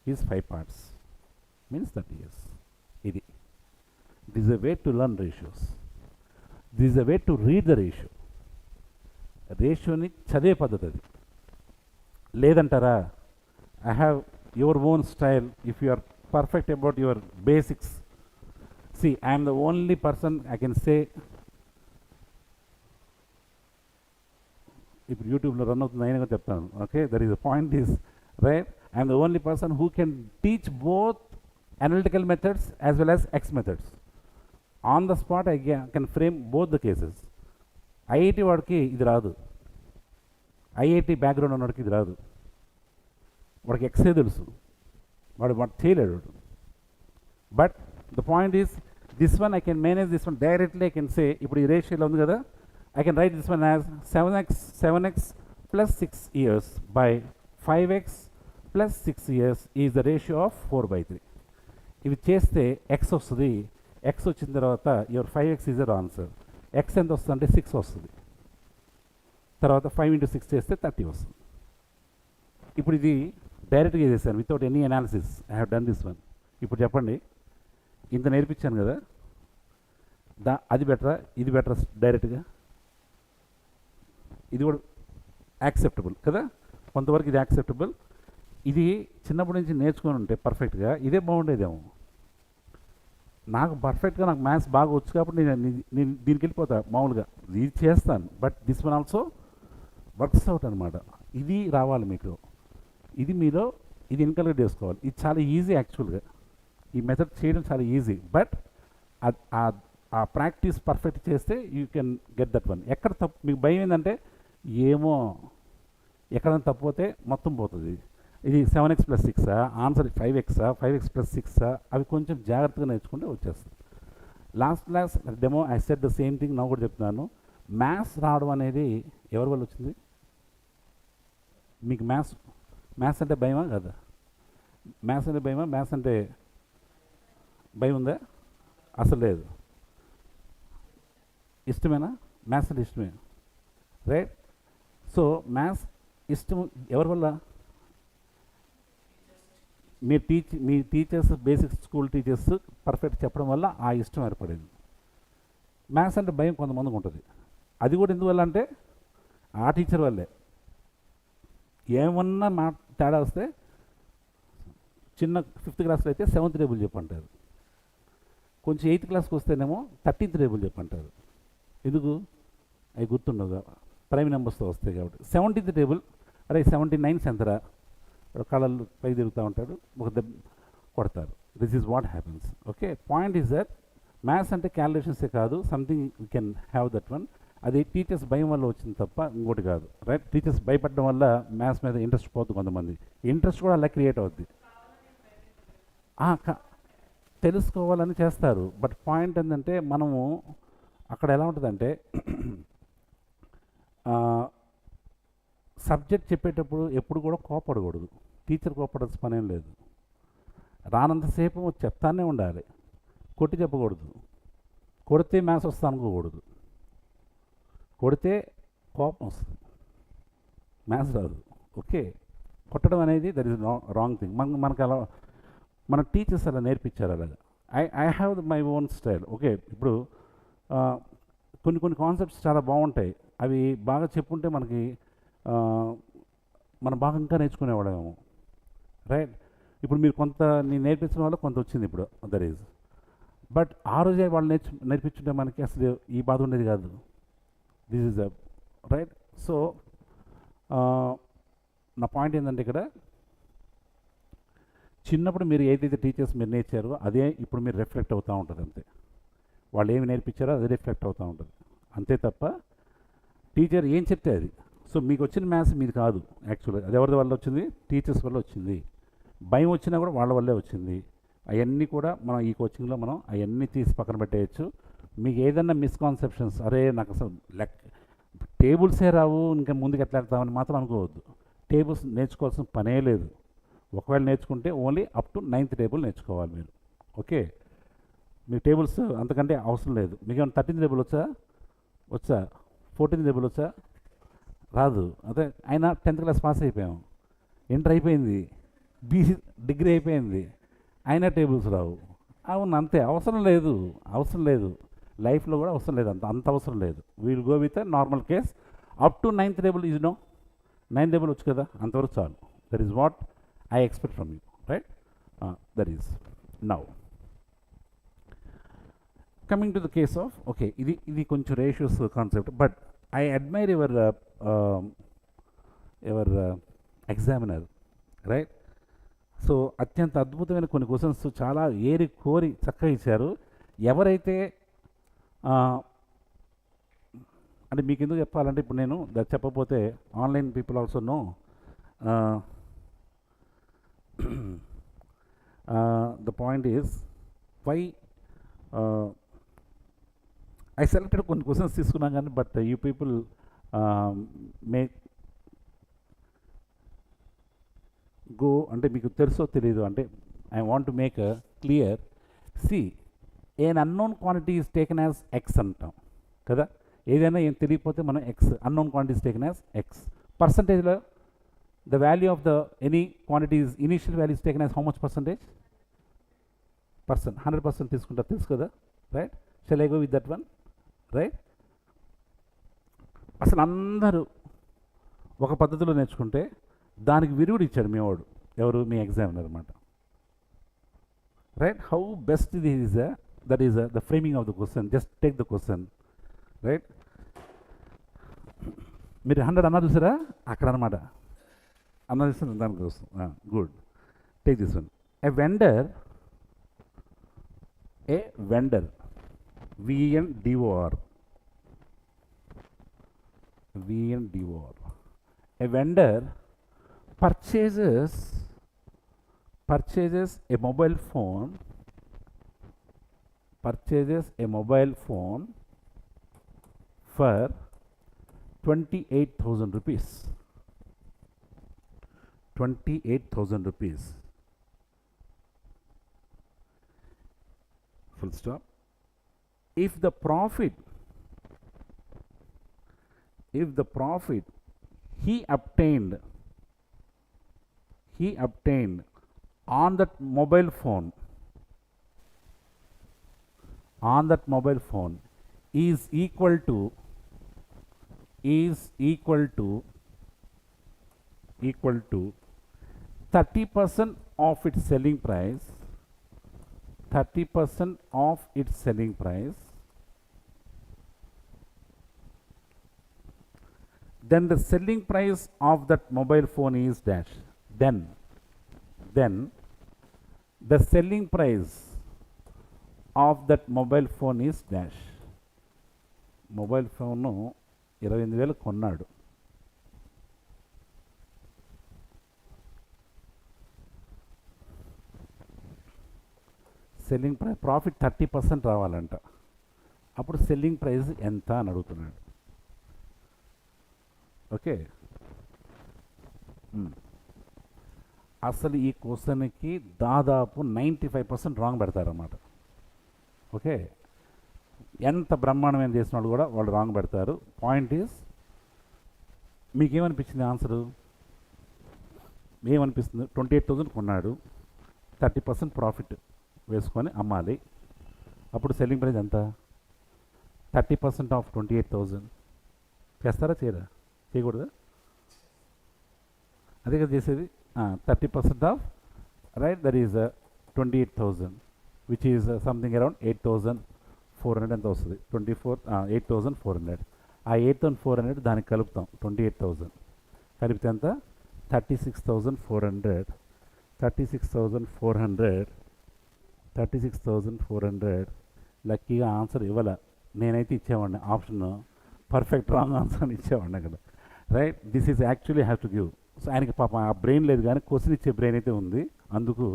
is 5 parts, means 30 years. This is a way to learn ratios. This is a way to read the ratio. రేషియోని చదివే పద్ధతి అది. లేదంటారా, I have your own style. If you are perfect about your basics, see I'm the only person I can say, ఇప్పుడు యూట్యూబ్లో run అవుతుంది అయినా చెప్తాను. Okay, there is a point is right. I'm the only person who can teach both analytical methods as well as X methods. On the spot I can frame both the cases. IIT వాడికి ఇది రాదు, IIT background ఉన్నవాడికి ఇది రాదు. వాడికి x తెలుసు, వాడు చేయలేడు. But the point is this one I can manage this one directly. I can say, ఇప్పుడు ఈ రేషియోలో ఉంది కదా, I can write this one as 7x plus 6 years by 5x plus 6 years is the ratio of 4/3. ఇవి చేస్తే X వస్తుంది. X వచ్చిన తర్వాత your 5x is your answer. X ఎంత వస్తుంది అంటే 6 వస్తుంది. తర్వాత 5 into 6 చేస్తే 30 వస్తుంది. ఇప్పుడు ఇది డైరెక్ట్గా చేశాను, without any analysis. I have done this one. ఇప్పుడు చెప్పండి, ఇంత నేర్పించాను కదా, అది బెటరా ఇది బెటరా? డైరెక్ట్గా ఇది కూడా యాక్సెప్టబుల్ కదా, కొంతవరకు ఇది యాక్సెప్టబుల్. ఇది చిన్నప్పటి నుంచి నేర్చుకొని ఉంటే పర్ఫెక్ట్గా ఇదే బాగుండేదేమో. నాకు పర్ఫెక్ట్గా నాకు మ్యాథ్స్ బాగా వచ్చు కాబట్టి నేను దీనికి వెళ్ళిపోతా మామూలుగా, ఇది చేస్తాను. But this one also works out అనమాట. ఇది రావాలి మీకు, ఇది మీలో ఇది ఇన్కల్కేట్ చేసుకోవాలి. ఇది చాలా ఈజీ యాక్చువల్గా, ఈ మెథడ్ చేయడం చాలా ఈజీ. బట్ ఆ ప్రాక్టీస్ పర్ఫెక్ట్ చేస్తే you can get that one. ఎక్కడ తప్పు మీకు భయం ఏంటంటే, ఏమో ఎక్కడైనా తప్పిపోతే మొత్తం పోతుంది. ఇది 7x plus 6 answer 5x 5x plus 6 అవి కొంచెం జాగ్రత్తగా నేర్చుకుంటే వచ్చేస్తుంది. Last class demo I said the same thing, నా కూడా చెప్తున్నాను. మ్యాథ్స్ రావడం అనేది ఎవరి వల్ల వచ్చింది? మీకు మ్యాథ్స్ అంటే భయమా కదా? మ్యాథ్స్ అంటే భయమా? మ్యాథ్స్ అంటే భయం ఉందా? అసలు లేదు. ఇష్టమేనా? మ్యాథ్స్ అంటే ఇష్టమే, రైట్? సో మ్యాథ్స్ ఇష్టం ఎవరి వల్ల? మీ teachers, basic school teachers perfect చెప్పడం వల్ల ఆ ఇష్టం ఏర్పడింది. మ్యాథ్స్ అంటే భయం కొంతమందికి ఉంటుంది. అది కూడా ఎందువల్ల అంటే ఆ టీచర్ వల్లే. ఏమన్నా మా తేడా వస్తే, చిన్న 5th క్లాస్లో అయితే 7th టేబుల్ చెప్పంటారు, కొంచెం 8th క్లాస్కి వస్తేనేమో 13th టేబుల్ చెప్పంటారు. ఎందుకు? అవి గుర్తుండదు, ప్రైమ్ నెంబర్స్తో వస్తాయి కాబట్టి. 17th టేబుల్, అరే 79 ఎంతరా, కళలు పై తిరుగుతూ ఉంటాడు, ఒక దెబ్బ కొడతారు. This is what happens. Okay, point is that maths అంటే క్యాలిక్యులేషన్సే కాదు, something you can have that one. అది టీచర్స్ భయం వల్ల వచ్చింది తప్ప ఇంకోటి కాదు, రైట్? టీచర్స్ భయపడడం వల్ల మ్యాథ్స్ మీద ఇంట్రెస్ట్ పోతుంది. కొంతమంది ఇంట్రెస్ట్ కూడా అలా క్రియేట్ అవుద్ది. తెలుసుకోవాలని చేస్తారు. బట్ పాయింట్ ఏంటంటే, మనము అక్కడ ఎలా ఉంటుందంటే, సబ్జెక్ట్ చెప్పేటప్పుడు ఎప్పుడు కూడా కోపడకూడదు. టీచర్ కోపడాల్సిన పనేం లేదు. రానంతసేపు చెప్తానే ఉండాలి, కొట్టి చెప్పకూడదు. కొడితే మ్యాథ్స్ వస్తా అనుకోకూడదు. కొడితే కోపం వస్తుంది, మ్యాథ్స్ రాదు. ఓకే, కొట్టడం అనేది దట్ ఈస్ రాంగ్ థింగ్. మనకు అలా మన టీచర్స్ అలా నేర్పించారు. అలాగా I have my own style. Okay, ఇప్పుడు కొన్ని కాన్సెప్ట్స్ చాలా బాగుంటాయి, అవి బాగా చెప్పుంటే మనకి మనం బాగా ఇంకా నేర్చుకునేవాళ్ళేమో, రైట్? ఇప్పుడు మీరు కొంత నేను నేర్పించిన వల్ల కొంత వచ్చింది ఇప్పుడు, దట్ ఈజ్. బట్ ఆ రోజే వాళ్ళు నేర్పించుంటే మనకి అసలు ఈ బాధ ఉండేది కాదు. This is right. సో నా పాయింట్ ఏంటంటే, ఇక్కడ చిన్నప్పుడు మీరు ఏదైతే టీచర్స్ మీరు నేర్చారో అదే ఇప్పుడు మీరు రిఫ్లెక్ట్ అవుతూ ఉంటుంది. అంతే, వాళ్ళు ఏమి నేర్పించారో అదే రిఫ్లెక్ట్ అవుతూ ఉంటుంది, అంతే తప్ప టీచర్ ఏం చెప్తే అది. సో మీకు వచ్చిన మ్యాథ్స్ మీది కాదు యాక్చువల్గా, అది ఎవరి వల్ల వచ్చింది? టీచర్స్ వల్ల వచ్చింది. భయం వచ్చినా కూడా వాళ్ళ వల్లే వచ్చింది. అవన్నీ కూడా మనం ఈ కోచింగ్లో మనం అవన్నీ తీసి పక్కన పెట్టేయచ్చు. మీకు ఏదైనా మిస్కాన్సెప్షన్స్, అరే నాకు అసలు టేబుల్సే రావు ఇంకా ముందుకు ఎట్లా వెళ్తామని మాత్రం అనుకోవద్దు. టేబుల్స్ నేర్చుకోవాల్సిన పనే లేదు. ఒకవేళ నేర్చుకుంటే only up to 9th table నేర్చుకోవాలి మీరు. ఓకే, మీకు టేబుల్స్ అంతకంటే అవసరం లేదు. మీకు ఏమైనా 13th టేబుల్ వచ్చా? 14th టేబుల్ వచ్చా? రాదు. అదే అయినా 10th క్లాస్ పాస్ అయిపోయాం, ఇంటర్ అయిపోయింది, బీసీ డిగ్రీ అయిపోయింది, అయినా టేబుల్స్ రావు. అవును, అంతే. అవసరం లేదు లైఫ్లో కూడా అవసరం లేదు, అంత అవసరం లేదు. We'll go with normal case up to 9th table. 9th table వచ్చు కదా, అంతవరకు చాలు. That is what I expect from you, right? That is now coming to the case of, okay, ఇది కొంచెం ratios concept, but I admire your examiner, right? So అత్యంత అద్భుతమైన కొన్ని questions చాలా ఏరి కోరి చక్కగా ఇచ్చారు. ఎవరైతే అంటే మీకు ఎందుకు చెప్పాలంటే, ఇప్పుడు నేను చెప్పకపోతే online people also know. The point is why I selected కొన్ని క్వశ్చన్స్ తీసుకున్నాం కానీ, but you people make go అంటే మీకు తెలుసో తెలియదు అంటే I want to make clear. See, an unknown quantity is taken as x అంటాం కదా. ఏదైనా ఏం తెలియకపోతే మనం x, unknown quantity is taken as x. పర్సంటేజ్లో the value of the any quantity is initial value is taken as how much percentage? 100% తీసుకుంటారు, తెలుసు కదా, right? Shall I go with that one, right? అసలు అందరూ ఒక పద్ధతిలో నేర్చుకుంటే దానికి విరుగుడు ఇచ్చాడు మీ వాడు. ఎవరు? మీ ఎగ్జామినర్ అనమాట, రైట్? హౌ బెస్ట్ ఇది is that is the framing of the question. Just take the question, right? మీరు 100 అన్నారు చూసారా, అక్కడ అనమాట అన్నది చూసారు, దానికి వస్తుంది. Good, take this one. A vendor VNDOR, a vendor purchases a mobile phone for 28,000 rupees. 28,000 rupees. Full stop. If the profit he obtained on that mobile phone is equal to 30% of its selling price, then the selling price of that mobile phone is dash. Then the selling price of that mobile phone is dash. Mobile phone 28,000 కొన్నాడు. Selling price profit 30% రావాలంట. అప్పుడు selling price ఎంత అని అడుగుతున్నాడు. Okay, అసలు ఈ క్వశ్చన్కి దాదాపు 95% wrong పెడతారన్నమాట. Okay, ఎంత బ్రహ్మాండమైన చేసిన వాళ్ళు కూడా వాళ్ళు రాంగ్ పెడతారు. పాయింట్ ఈజ్, మీకేమనిపించింది ఆన్సరు? ఏమనిపిస్తుంది? 28,000 కొన్నాడు, 30% ప్రాఫిట్ వేసుకొని అమ్మాలి. అప్పుడు సెల్లింగ్ ప్రైస్ ఎంత? 30% ఆఫ్ 28,000. చేస్తారా చేయరా? చేయకూడదా? అదే కదా చేసేది. 30% of, right, that is 28,000 which is something around 8,400 ఎంత వస్తుంది? 8,400. ఆ 8,400 దానికి కలుపుతాం. 28,000 కలిపితే ఎంత? 36,400. 36,400 లక్కీగా ఆన్సర్ ఇవ్వాల. నేనైతే ఇచ్చేవాడిని ఆప్షన్, పర్ఫెక్ట్ రాంగ్ ఆన్సర్ అని ఇచ్చేవాడిని అక్కడ, right? This is actually have to give. So ఆయనకి పాప ఆ బ్రెయిన్ లేదు కానీ క్వశ్చన్ ఇచ్చే బ్రెయిన్ అయితే ఉంది. అందుకు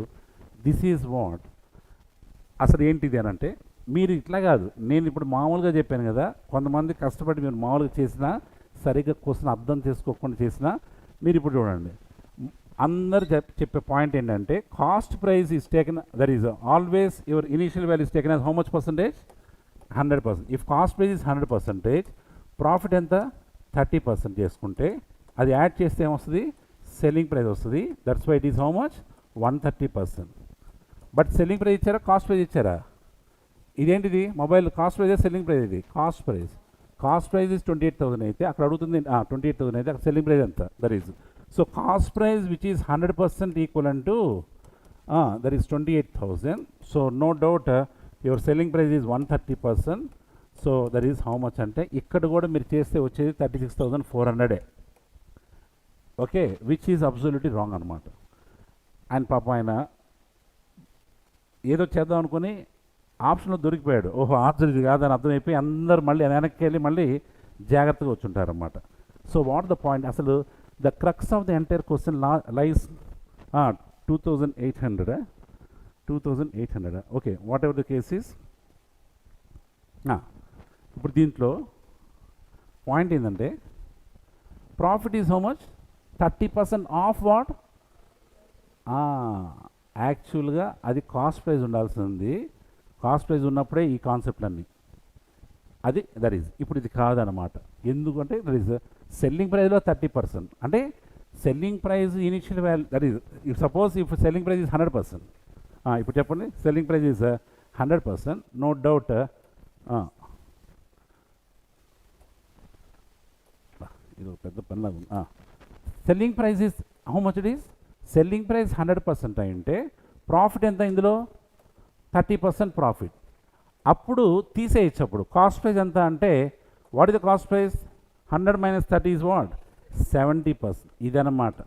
దిస్ ఈజ్ వాట్ అసలు ఏంటిది అని అంటే, మీరు ఇట్లా కాదు, నేను ఇప్పుడు మామూలుగా చెప్పాను కదా, కొంతమంది కష్టపడి మీరు మామూలుగా చేసినా సరిగ్గా క్వశ్చన్ అర్థం చేసుకోకుండా చేసినా, మీరు ఇప్పుడు చూడండి అందరు చెప్పే పాయింట్ ఏంటంటే cost price is taken, that is always your initial value is taken as how much percentage 100%. If cost price is 100%, profit ఎంత 30% చేసుకుంటే అది యాడ్ చేస్తే ఏమొస్తుంది, సెల్లింగ్ ప్రైస్ వస్తుంది. That's why it is how much 130%. But selling price ఇచ్చారా, cost price ఇచ్చారా? ఇదేంటిది mobile cost price, selling price, ఇది cost price. Cost price is 28,000 అయితే అక్కడ అడుగుతుంది 28,000 అయితే అక్కడ సెల్లింగ్ ప్రైస్ ఎంత, that is. So cost price which is 100% equal to that is 28,000. So no doubt your selling price is 130%. So that is how much అంటే ఇక్కడ కూడా మీరు చేస్తే వచ్చేది 36,400. Okay, which is absolutely wrong అనమాట. ఆయన పాప ఆయన ఏదో చేద్దాం అనుకుని ఆప్షన్లో దొరికిపోయాడు. ఓహో ఆన్సర్ ఇది కాదని అర్థమైపోయి అందరూ మళ్ళీ వెనక్కి వెళ్ళి మళ్ళీ జాగ్రత్తగా వచ్చుంటారన్నమాట. సో వాట్ ద పాయింట్, అసలు the crux of the entire question lies 2,800. 2,800. Okay, what ever the cases. ఇప్పుడు దీంట్లో పాయింట్ ఏంటంటే profit is how much 30% of what. యాక్చువల్గా అది కాస్ట్ ప్రైస్ ఉండాల్సింది. కాస్ట్ ప్రైస్ ఉన్నప్పుడే ఈ కాన్సెప్ట్లన్నీ అది దట్ ఈజ్. ఇప్పుడు ఇది కాదనమాట. ఎందుకంటే దట్ ఈజ్ సెల్లింగ్ ప్రైస్లో 30%. అంటే selling price initial value, that is if suppose if selling price is 100%. ఇప్పుడు చెప్పండి, selling price is 100%, no doubt. ఇది ఒక పెద్ద పని లాగా ఉంది. Selling price is how much it is, selling price 100% అయింటే ప్రాఫిట్ ఎంత ఇందులో 30% ప్రాఫిట్. అప్పుడు తీసేయచ్చు. అప్పుడు కాస్ట్ ప్రైస్ ఎంత అంటే what is the cost price, 100 - 30 is what 70%. ఇదన్నమాట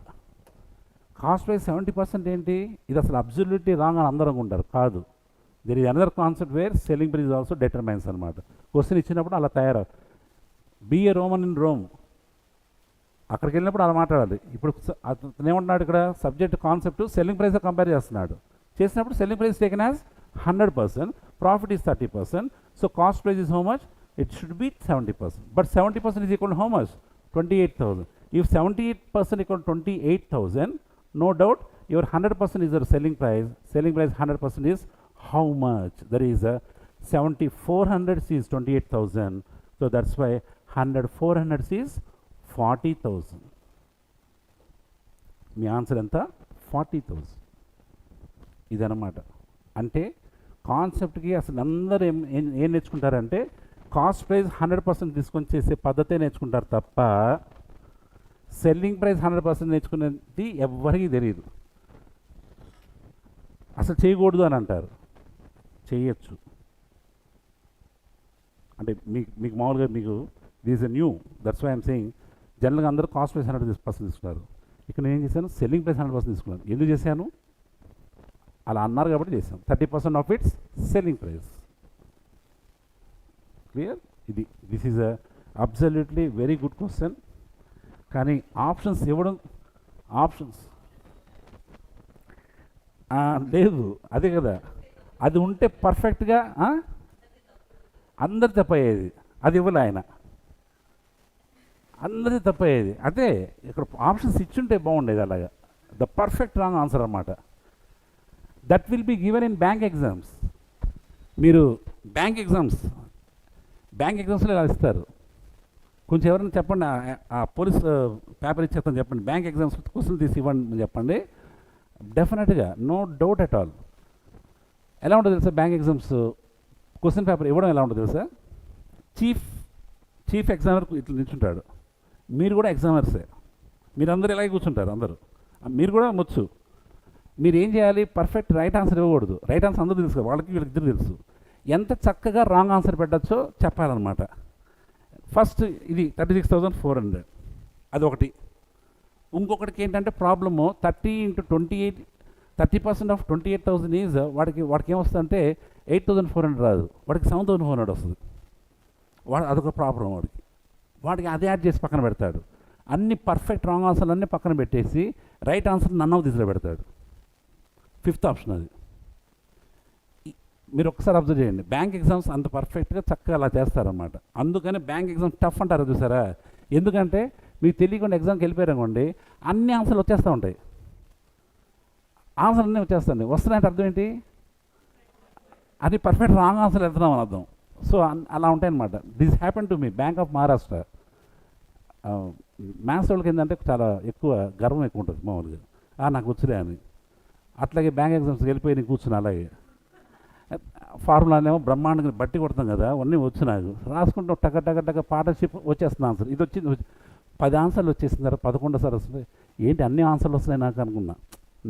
కాస్ట్ ప్రైస్. 70% ఏంటి, ఇది అసలు అబ్సల్యూట్లీ రాంగ్ అని అందరూ అనుకుంటారు. కాదు, there is another concept where selling price also determines అనమాట. క్వశ్చన్ ఇచ్చినప్పుడు అలా తయారవు. Be a Roman in Rome, అక్కడికి వెళ్ళినప్పుడు అలా మాట్లాడాలి. ఇప్పుడు అతను ఏమంటున్నాడు ఇక్కడ, సబ్జెక్ట్ కాన్సెప్ట్ సెల్లింగ్ ప్రైస్తో కంపేర్ చేస్తున్నాడు. చేసినప్పుడు selling price taken as 100%, profit is 30%. So cost price is how much, it should be 70%. But 70% is equal to how much 28,000. If 78% equal 28,000, no doubt your 100% is your selling price. Selling price 100% is how much, that is 7,400 is 28,000. So that's why 100/400 is 40,000. మీ answer ఎంత, 40,000. ఇదన్నమాట. అంటే కాన్సెప్ట్కి అసలు అందరూ ఏం నేర్చుకుంటారంటే cost price 100% తీసుకొని చేసే పద్ధతే నేర్చుకుంటారు తప్ప సెల్లింగ్ ప్రైస్ 100% నేర్చుకునేది ఎవ్వరికీ తెలియదు. అసలు చేయకూడదు అని అంటారు, చేయొచ్చు. అంటే మీకు మామూలుగా మీకు this a new, that's why I'm saying. జనరల్గా అందరూ కాస్ట్ ప్రైస్ 100% తీసుకున్నారు. ఇక్కడ నేను ఏం చేశాను, సెల్లింగ్ ప్రైస్ 100% తీసుకున్నాను. ఎందుకు చేశాను, అలా అన్నారు కాబట్టి చేసాం. 30% of its selling price. Clear. ఇది this is absolutely very good question. కానీ ఆప్షన్స్ ఇవ్వడం, ఆప్షన్స్ లేదు, అదే కదా. అది ఉంటే పర్ఫెక్ట్గా అందరి తప్పయ్యేది. అది ఇవ్వలే ఆయన, అందరిది తప్పయ్యేది. అదే ఇక్కడ ఆప్షన్స్ ఇచ్చుంటే బాగుండేది. అలాగా ద పర్ఫెక్ట్ రాంగ్ ఆన్సర్ అన్నమాట. That will be given in bank exams. మీరు బ్యాంక్ ఎగ్జామ్స్లో ఇలా ఇస్తారు. కొంచెం ఎవరైనా చెప్పండి, ఆ పోలీస్ పేపర్ ఇచ్చేస్తాను చెప్పండి, బ్యాంక్ ఎగ్జామ్స్ క్వశ్చన్ తీసి ఇవ్వండి చెప్పండి. డెఫినెట్గా నో డౌట్ ఎట్ ఆల్. ఎలా ఉంటుంది తెలుసా, బ్యాంక్ ఎగ్జామ్స్ క్వశ్చన్ పేపర్ ఇవ్వడం ఎలా ఉంటుంది తెలుసా, చీఫ్ ఎగ్జామినర్ ఇట్లా నిల్చుంటాడు. మీరు కూడా ఎగ్జామినర్సే, మీరందరూ ఇలాగే కూర్చుంటారు. అందరూ మీరు కూడా వచ్చు. మీరు ఏం చేయాలి, పర్ఫెక్ట్ రైట్ ఆన్సర్ ఇవ్వకూడదు. రైట్ ఆన్సర్ అందరూ తెలుసు, వాళ్ళకి వీళ్ళకి ఇద్దరు తెలుసు. ఎంత చక్కగా రాంగ్ ఆన్సర్ పెట్టచ్చో చెప్పాలన్నమాట. ఫస్ట్ ఇది 36,400, అదొకటి. ఇంకొకటికి ఏంటంటే ప్రాబ్లము 30% ఆఫ్ 28,000 ఈజ్ వాడికి ఏమొస్తుంది, 8,400 రాదు, వాడికి 7,400 వస్తుంది. అదొక ప్రాబ్లం వాడికి అదే యాడ్ చేసి పక్కన పెడతాడు. అన్ని పర్ఫెక్ట్ రాంగ్ ఆన్సర్లు అన్నీ పక్కన పెట్టేసి రైట్ ఆన్సర్ నన్ ఆఫ్ దిస్లో పెడతాడు. ఫిఫ్త్ ఆప్షన్ అది. మీరు ఒకసారి అబ్జర్వ్ చేయండి, బ్యాంక్ ఎగ్జామ్స్ అంత పర్ఫెక్ట్గా చక్కగా అలా చేస్తారన్నమాట. అందుకని బ్యాంక్ ఎగ్జామ్స్ టఫ్ అంటారు చూసారా. ఎందుకంటే మీకు తెలియకుండా ఎగ్జామ్కి వెళ్ళిపోయారనుకోండి, అన్ని ఆన్సర్లు వచ్చేస్తూ ఉంటాయి. ఆన్సర్ అన్నీ వచ్చేస్తాయి. వస్తున్నాయంటే అర్థం ఏంటి? అది పర్ఫెక్ట్ రాంగ్ ఆన్సర్ వెళ్తున్నాం అని అర్థం. సో అలా ఉంటాయన్నమాట. This happen to me bank of Maharashtra. Maths వాళ్ళకి ఏంటంటే చాలా ఎక్కువ గర్వం ఎక్కువ ఉంటుంది మామూలుగా, నాకు వచ్చులే అని. అట్లాగే బ్యాంక్ ఎగ్జామ్స్కి వెళ్ళిపోయి నేను కూర్చుని అలాగే ఫార్ములానేమో బ్రహ్మాండంగా బట్టి కొడతాం కదా, అన్నీ వచ్చు నాకు. రాసుకుంటూ టక టక టక పార్ట్నర్షిప్ వచ్చేస్తుంది ఆన్సర్. ఇది వచ్చింది 10 ఆన్సర్లు వచ్చేసిన తర్వాత 11 సార్ వస్తుంది. ఏంటి అన్ని ఆన్సర్లు వస్తున్నాయి నాకు అనుకున్నా.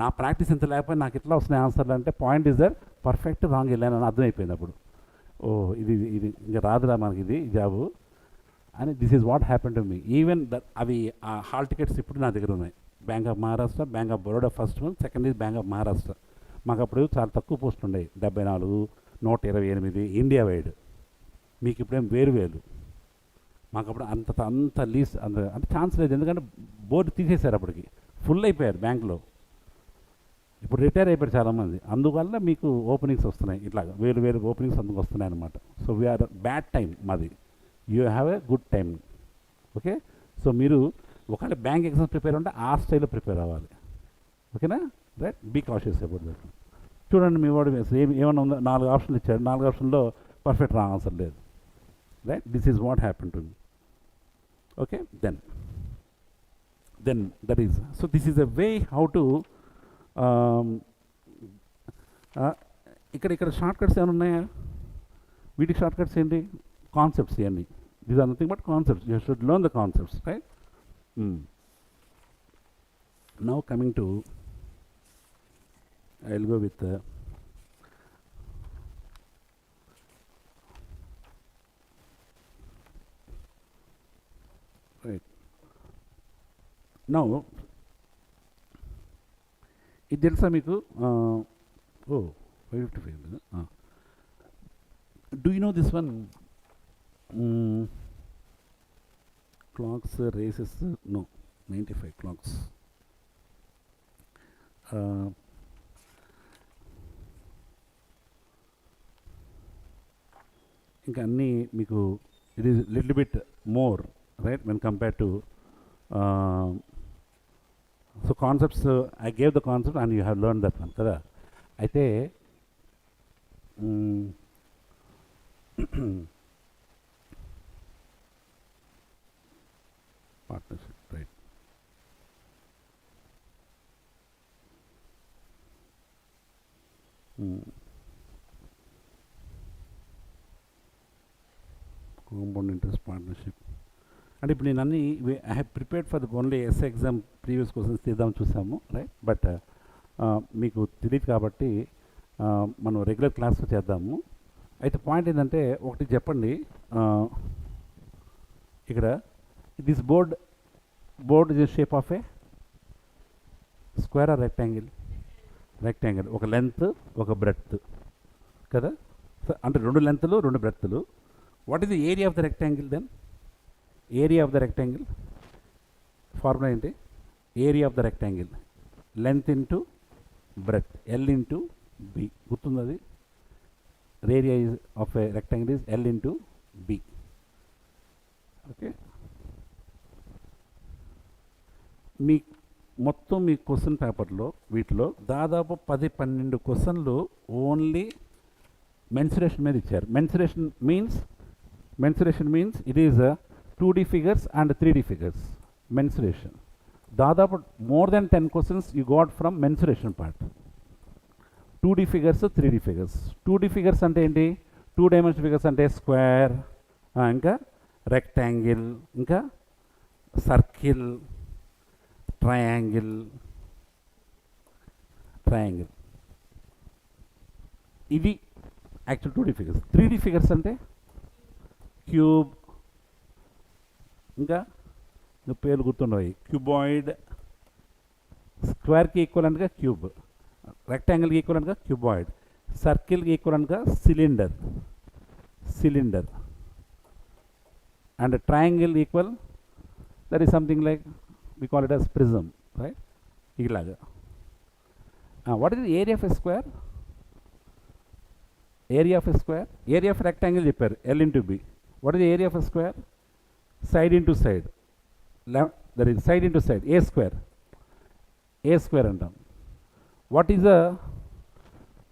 నా ప్రాక్టీస్ ఎంత లేకపోతే నాకు ఇట్లా వస్తున్నాయి ఆన్సర్లు అంటే point is there perfect wrong వెళ్ళానని అర్థమైపోయింది అప్పుడు. ఓ ఇది ఇది ఇంకా రాదురా మనకి ఇది జాబు అని. This is what happen to me. Even అవి ఆ హాల్ టికెట్స్ ఇప్పుడు నా దగ్గర ఉన్నాయి. Bank of Maharashtra, bank of Baroda first one, second is bank of Maharashtra. మాకు అప్పుడు చాలా తక్కువ పోస్టులు ఉండేవి, 74, 128 ఇండియా వైడ్. మీకు ఇప్పుడేం వేరు. మాకు అప్పుడు అంత లీస్ అంటే ఛాన్స్ లేదు, ఎందుకంటే బోర్డు తీసేశారు అప్పటికి, ఫుల్ అయిపోయారు బ్యాంకులో. ఇప్పుడు రిటైర్ అయిపోయారు చాలామంది, అందువల్ల మీకు ఓపెనింగ్స్ వస్తున్నాయి, ఇట్లా వేరు ఓపెనింగ్స్ అందుకు వస్తున్నాయి అనమాట. సో వీఆర్ బ్యాడ్ టైం మాది, you have a good time. Okay, so మీరు ఒకవేళ బ్యాంక్ ఎగ్జామ్స్ ప్రిపేర్ ఉంటే ఆ స్టైల్లో ప్రిపేర్ అవ్వాలి. ఓకేనా, right, be cautious about that. చూడండి మీ వాడు ఏమన్నా ఉందో, 4 ఆప్షన్లు ఇచ్చాడు, 4 ఆప్షన్లో పర్ఫెక్ట్ రాంగ్ ఆన్సర్ లేదు. Right, this is what happen to me. Okay, then that is, so this is a way how to ఇక్కడ షార్ట్ కట్స్ ఏమైనా ఉన్నాయా? వీటికి షార్ట్ కట్స్ ఏంటి? కాన్సెప్ట్స్ ఇవన్నీ. These are nothing but concepts. You should learn the concepts, right? Now coming to, I will go with right now. ఇది తెలుసా మీకు? 555. Do you know this one? Clocks, races, no, 95 clocks. ఇంకా అన్నీ మీకు it is little bit more, right, when compare to so concepts. I gave the concept and you have learn that one కదా. అయితే partnership, right. Compound interest partnership అంటే ఇప్పుడు నేను అన్ని I have prepared for the only SA exam previous questions తీద్దాం చూసాము, right. But మీకు తెలియదు కాబట్టి మనం రెగ్యులర్ క్లాస్లో చేద్దాము. అయితే పాయింట్ ఏంటంటే, ఒకటి చెప్పండి, ఇక్కడ this board is shape of a square or rectangle? Rectangle. ఒక లెంత్, ఒక బ్రెడ్త్ కదా, అంటే 2 లెంత్లు 2 బ్రెడ్త్లు. What is the area of the rectangle then? Area of the rectangle formula ఏంటి? Area of the rectangle, length into breadth, L into B. గుర్తుంది అది? Area of a rectangle is L into B. Okay, మొత్తం మీ question పేపర్లో వీటిలో దాదాపు 10-12 క్వశ్చన్లు only mensuration మీద ఇచ్చారు. Mensuration means it is 2D figures and 3D figures. Mensuration. దాదాపు more than 10 questions you got from mensuration part. 2D figures, 3D figures. 2D figures అంటే ఏంటి? 2 dimensional figures అంటే స్క్వేర్, ఇంకా రెక్టాంగిల్, ఇంకా సర్కిల్, ట్రయాంగిల్. ఇది actual 2D figures. 3D figures అంటే cube, ఇంకా పేర్లు గుర్తుండవు. క్యూబాయిడ్, స్క్వేర్కి ఈక్వలెంట్గా క్యూబ్, రెక్టాంగిల్కి ఈక్వలెంట్గా క్యూబాయిడ్, సర్కిల్కి ఈక్వలెంట్గా cylinder, and triangle equal that is something like we call it as prism, right. ఇలాగా What is the area of a square? Area of a square? Area of rectangle చెప్పారు L into B. What is the area of a square? Side into side. That is side into side. A square. A square అంటాం. What is the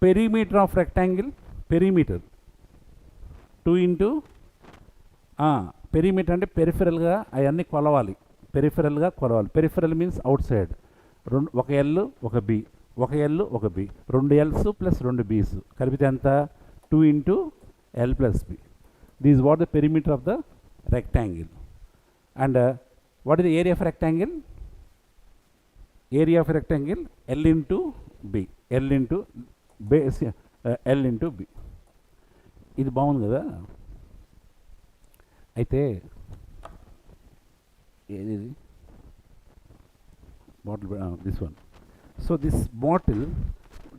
perimeter of rectangle? Perimeter. 2 into perimeter అంటే పెరిఫెరల్గా అవన్నీ కొలవాలి. పెరిఫెరల్గా కొలవాలి. Peripheral means out side. ఒక L ఒక B, ఒక L ఒక B, 2 else plus 2 బీస్ కలిపితే ఎంత? 2 into L plus B. This is what the perimeter of the rectangle. And what is the area of rectangle? Area of rectangle L into B. L into base L into B. ఇది బాగుంది కదా. అయితే ఏది bottle, this one. So this bottle,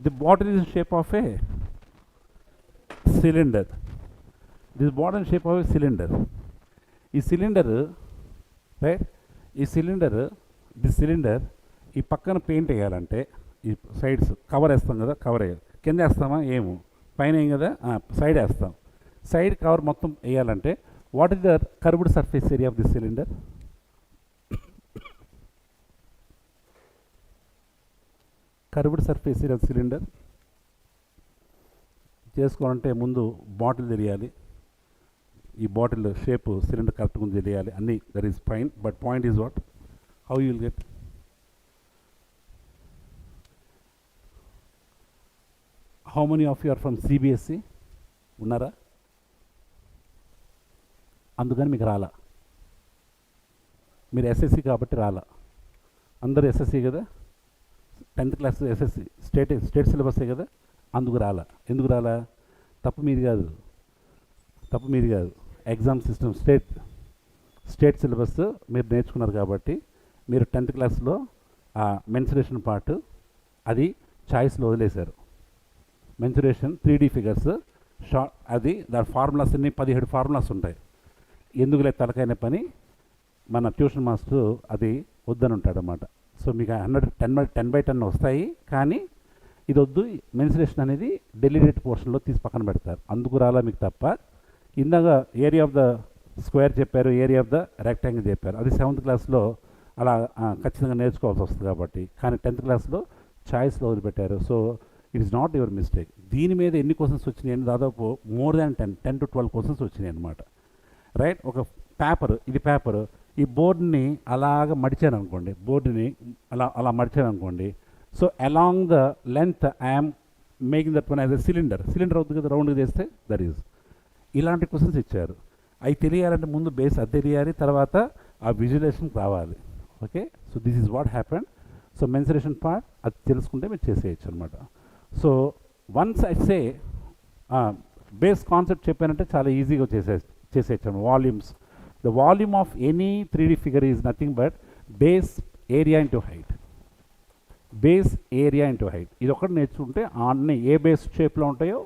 the bottle is shape of A cylinder. This bottle shape of A cylinder. ఈ cylinder right, ఈ cylinder, this cylinder ఈ పక్కన paint వేయాలంటే ఈ సైడ్స్ కవర్ వేస్తాం కదా, కవర్ వేయాలి. కింద వేస్తామా? ఏమో. పైన ఏం కదా, సైడ్ వేస్తాం. సైడ్ కవర్ మొత్తం వేయాలంటే what is the curved surface area of this cylinder? Curved surface area of cylinder చేసుకోవాలంటే ముందు బాటిల్ తెలియాలి. ఈ బాటిల్ షేప్ సిలిండర్ కరెక్ట్గా ఉంది తెలియాలి. అన్నీ that is fine. But point is what? How you will get? How many of you are from CBSE? ఉన్నారా? అందుకని మీకు రాలా. మీరు ఎస్ఎస్సి కాబట్టి రాలా. అందరూ ఎస్ఎస్సి కదా, 10th క్లాస్ ఎస్ఎస్సి స్టేట్ సిలబసే కదా, అందుకు రాలా. ఎందుకు రాలా? తప్పు మీది కాదు, తప్పు మీది కాదు. ఎగ్జామ్ సిస్టమ్ స్టేట్ సిలబస్ మీరు నేర్చుకున్నారు కాబట్టి మీరు 10th క్లాస్లో ఆ మెన్సురేషన్ పార్ట్ అది చాయిస్లో వదిలేశారు. మెన్సురేషన్ 3D ఫిగర్స్ అది దాని ఫార్ములాస్ అన్ని 17 ఫార్ములాస్ ఉంటాయి. ఎందుకులే తలకైన పని మన ట్యూషన్ మాస్టర్ అది వద్దని ఉంటాడు అన్నమాట. సో మీకు 10/10 వస్తాయి, కానీ ఇది వద్దు. మెన్సురేషన్ అనేది డెలిడేట్ పోర్షన్లో తీసి పక్కన పెడతారు. అందుకు రాలా మీకు తప్ప. ఇందాక ఏరియా ఆఫ్ ద స్క్వేర్ చెప్పారు, ఏరియా ఆఫ్ ద రెక్టాంగిల్ చెప్పారు. అది 7th క్లాస్లో అలా ఖచ్చితంగా నేర్చుకోవాల్సి వస్తుంది కాబట్టి. కానీ 10th క్లాస్లో చాయిస్లో వదిలిపెట్టారు. So it is not your mistake. దీని మీద ఎన్ని క్వశ్చన్స్ వచ్చినాయి? దాదాపు మోర్ దాన్ 10 to 12 క్వశ్చన్స్ వచ్చినాయి అనమాట. రైట్, ఒక పేపర్, ఇది పేపర్, ఈ బోర్డుని అలాగ మడిచాను అనుకోండి, బోర్డుని అలా మడిచాను అనుకోండి. So along the length I'm making that one as a cylinder అవుతుంది కదా, రౌండ్గా చేస్తే దట్ ఈజ్. ఇలాంటి క్వశ్చన్స్ ఇచ్చారు. అవి తెలియాలంటే ముందు బేస్ అది తెలియాలి, తర్వాత ఆ విజువలైజేషన్ రావాలి. Okay, so this is what happen. So mensuration part అది తెలుసుకుంటే మీరు చేసేయచ్చు అనమాట. So once I say base concept చెప్పానంటే చాలా ఈజీగా చేసేయచ్చు. Volumes, the volume of any 3D figure is nothing but base area into height. Base area into height ఇది ఒకటి నేర్చుకుంటే అన్ని ఏ బేస్ షేప్లో ఉంటాయో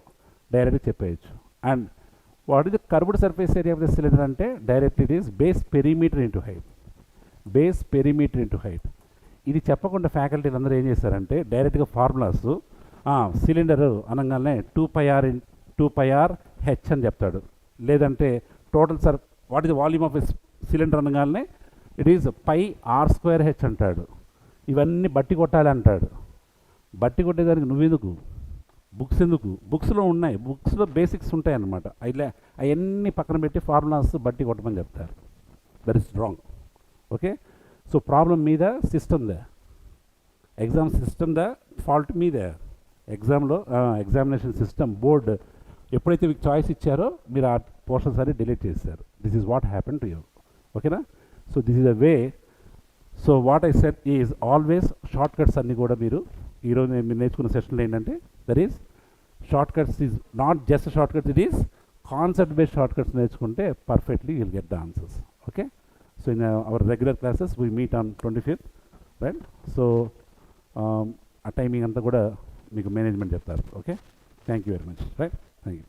డైరెక్ట్గా చెప్పేయచ్చు. And what is the curved surface area of the cylinder అంటే direct it is base perimeter into height. Base perimeter into height. ఇది చెప్పకుండా ఫ్యాకల్టీలు అందరూ ఏం చేస్తారంటే డైరెక్ట్గా ఫార్ములాస్ సిలిండర్ అనగానే 2πr హెచ్ అని చెప్తాడు. లేదంటే total what is the volume of a cylinder అనగానే ఇట్ ఈజ్ πr² అంటాడు. ఇవన్నీ బట్టి కొట్టాలి అంటాడు. బట్టి కొట్టేదానికి నువ్వెందుకు? బుక్స్ ఎందుకు? బుక్స్లో ఉన్నాయి, బుక్స్లో బేసిక్స్ ఉంటాయి అన్నమాట. అవన్నీ పక్కన పెట్టి ఫార్ములాస్ బట్టి కొట్టమని చెప్తారు. That is wrong. Okay, so problem మీద సిస్టమ్దా, ఎగ్జామ్ సిస్టమ్దా, ఫాల్ట్ మీదే. ఎగ్జామ్లో ఎగ్జామినేషన్ సిస్టమ్ బోర్డు ఎప్పుడైతే మీకు చాయిస్ ఇచ్చారో మీరు ఆ పోర్షన్స్ అన్ని డిలీట్ చేశారు. This is what happen to you. ఓకేనా? So this is a way. So what I said is always short cuts అన్నీ కూడా మీరు ఈరోజు మీరు నేర్చుకున్న సెషన్లో ఏంటంటే that is short cuts is not just short cuts, it is concept based short cuts నేర్చుకుంటే perfectly will get the answers. Okay, so in our regular classes we meet on 25th, right? So ఆ timing అంతా కూడా మీకు management చెప్తారు. Okay, thank you very much. Right, thank you.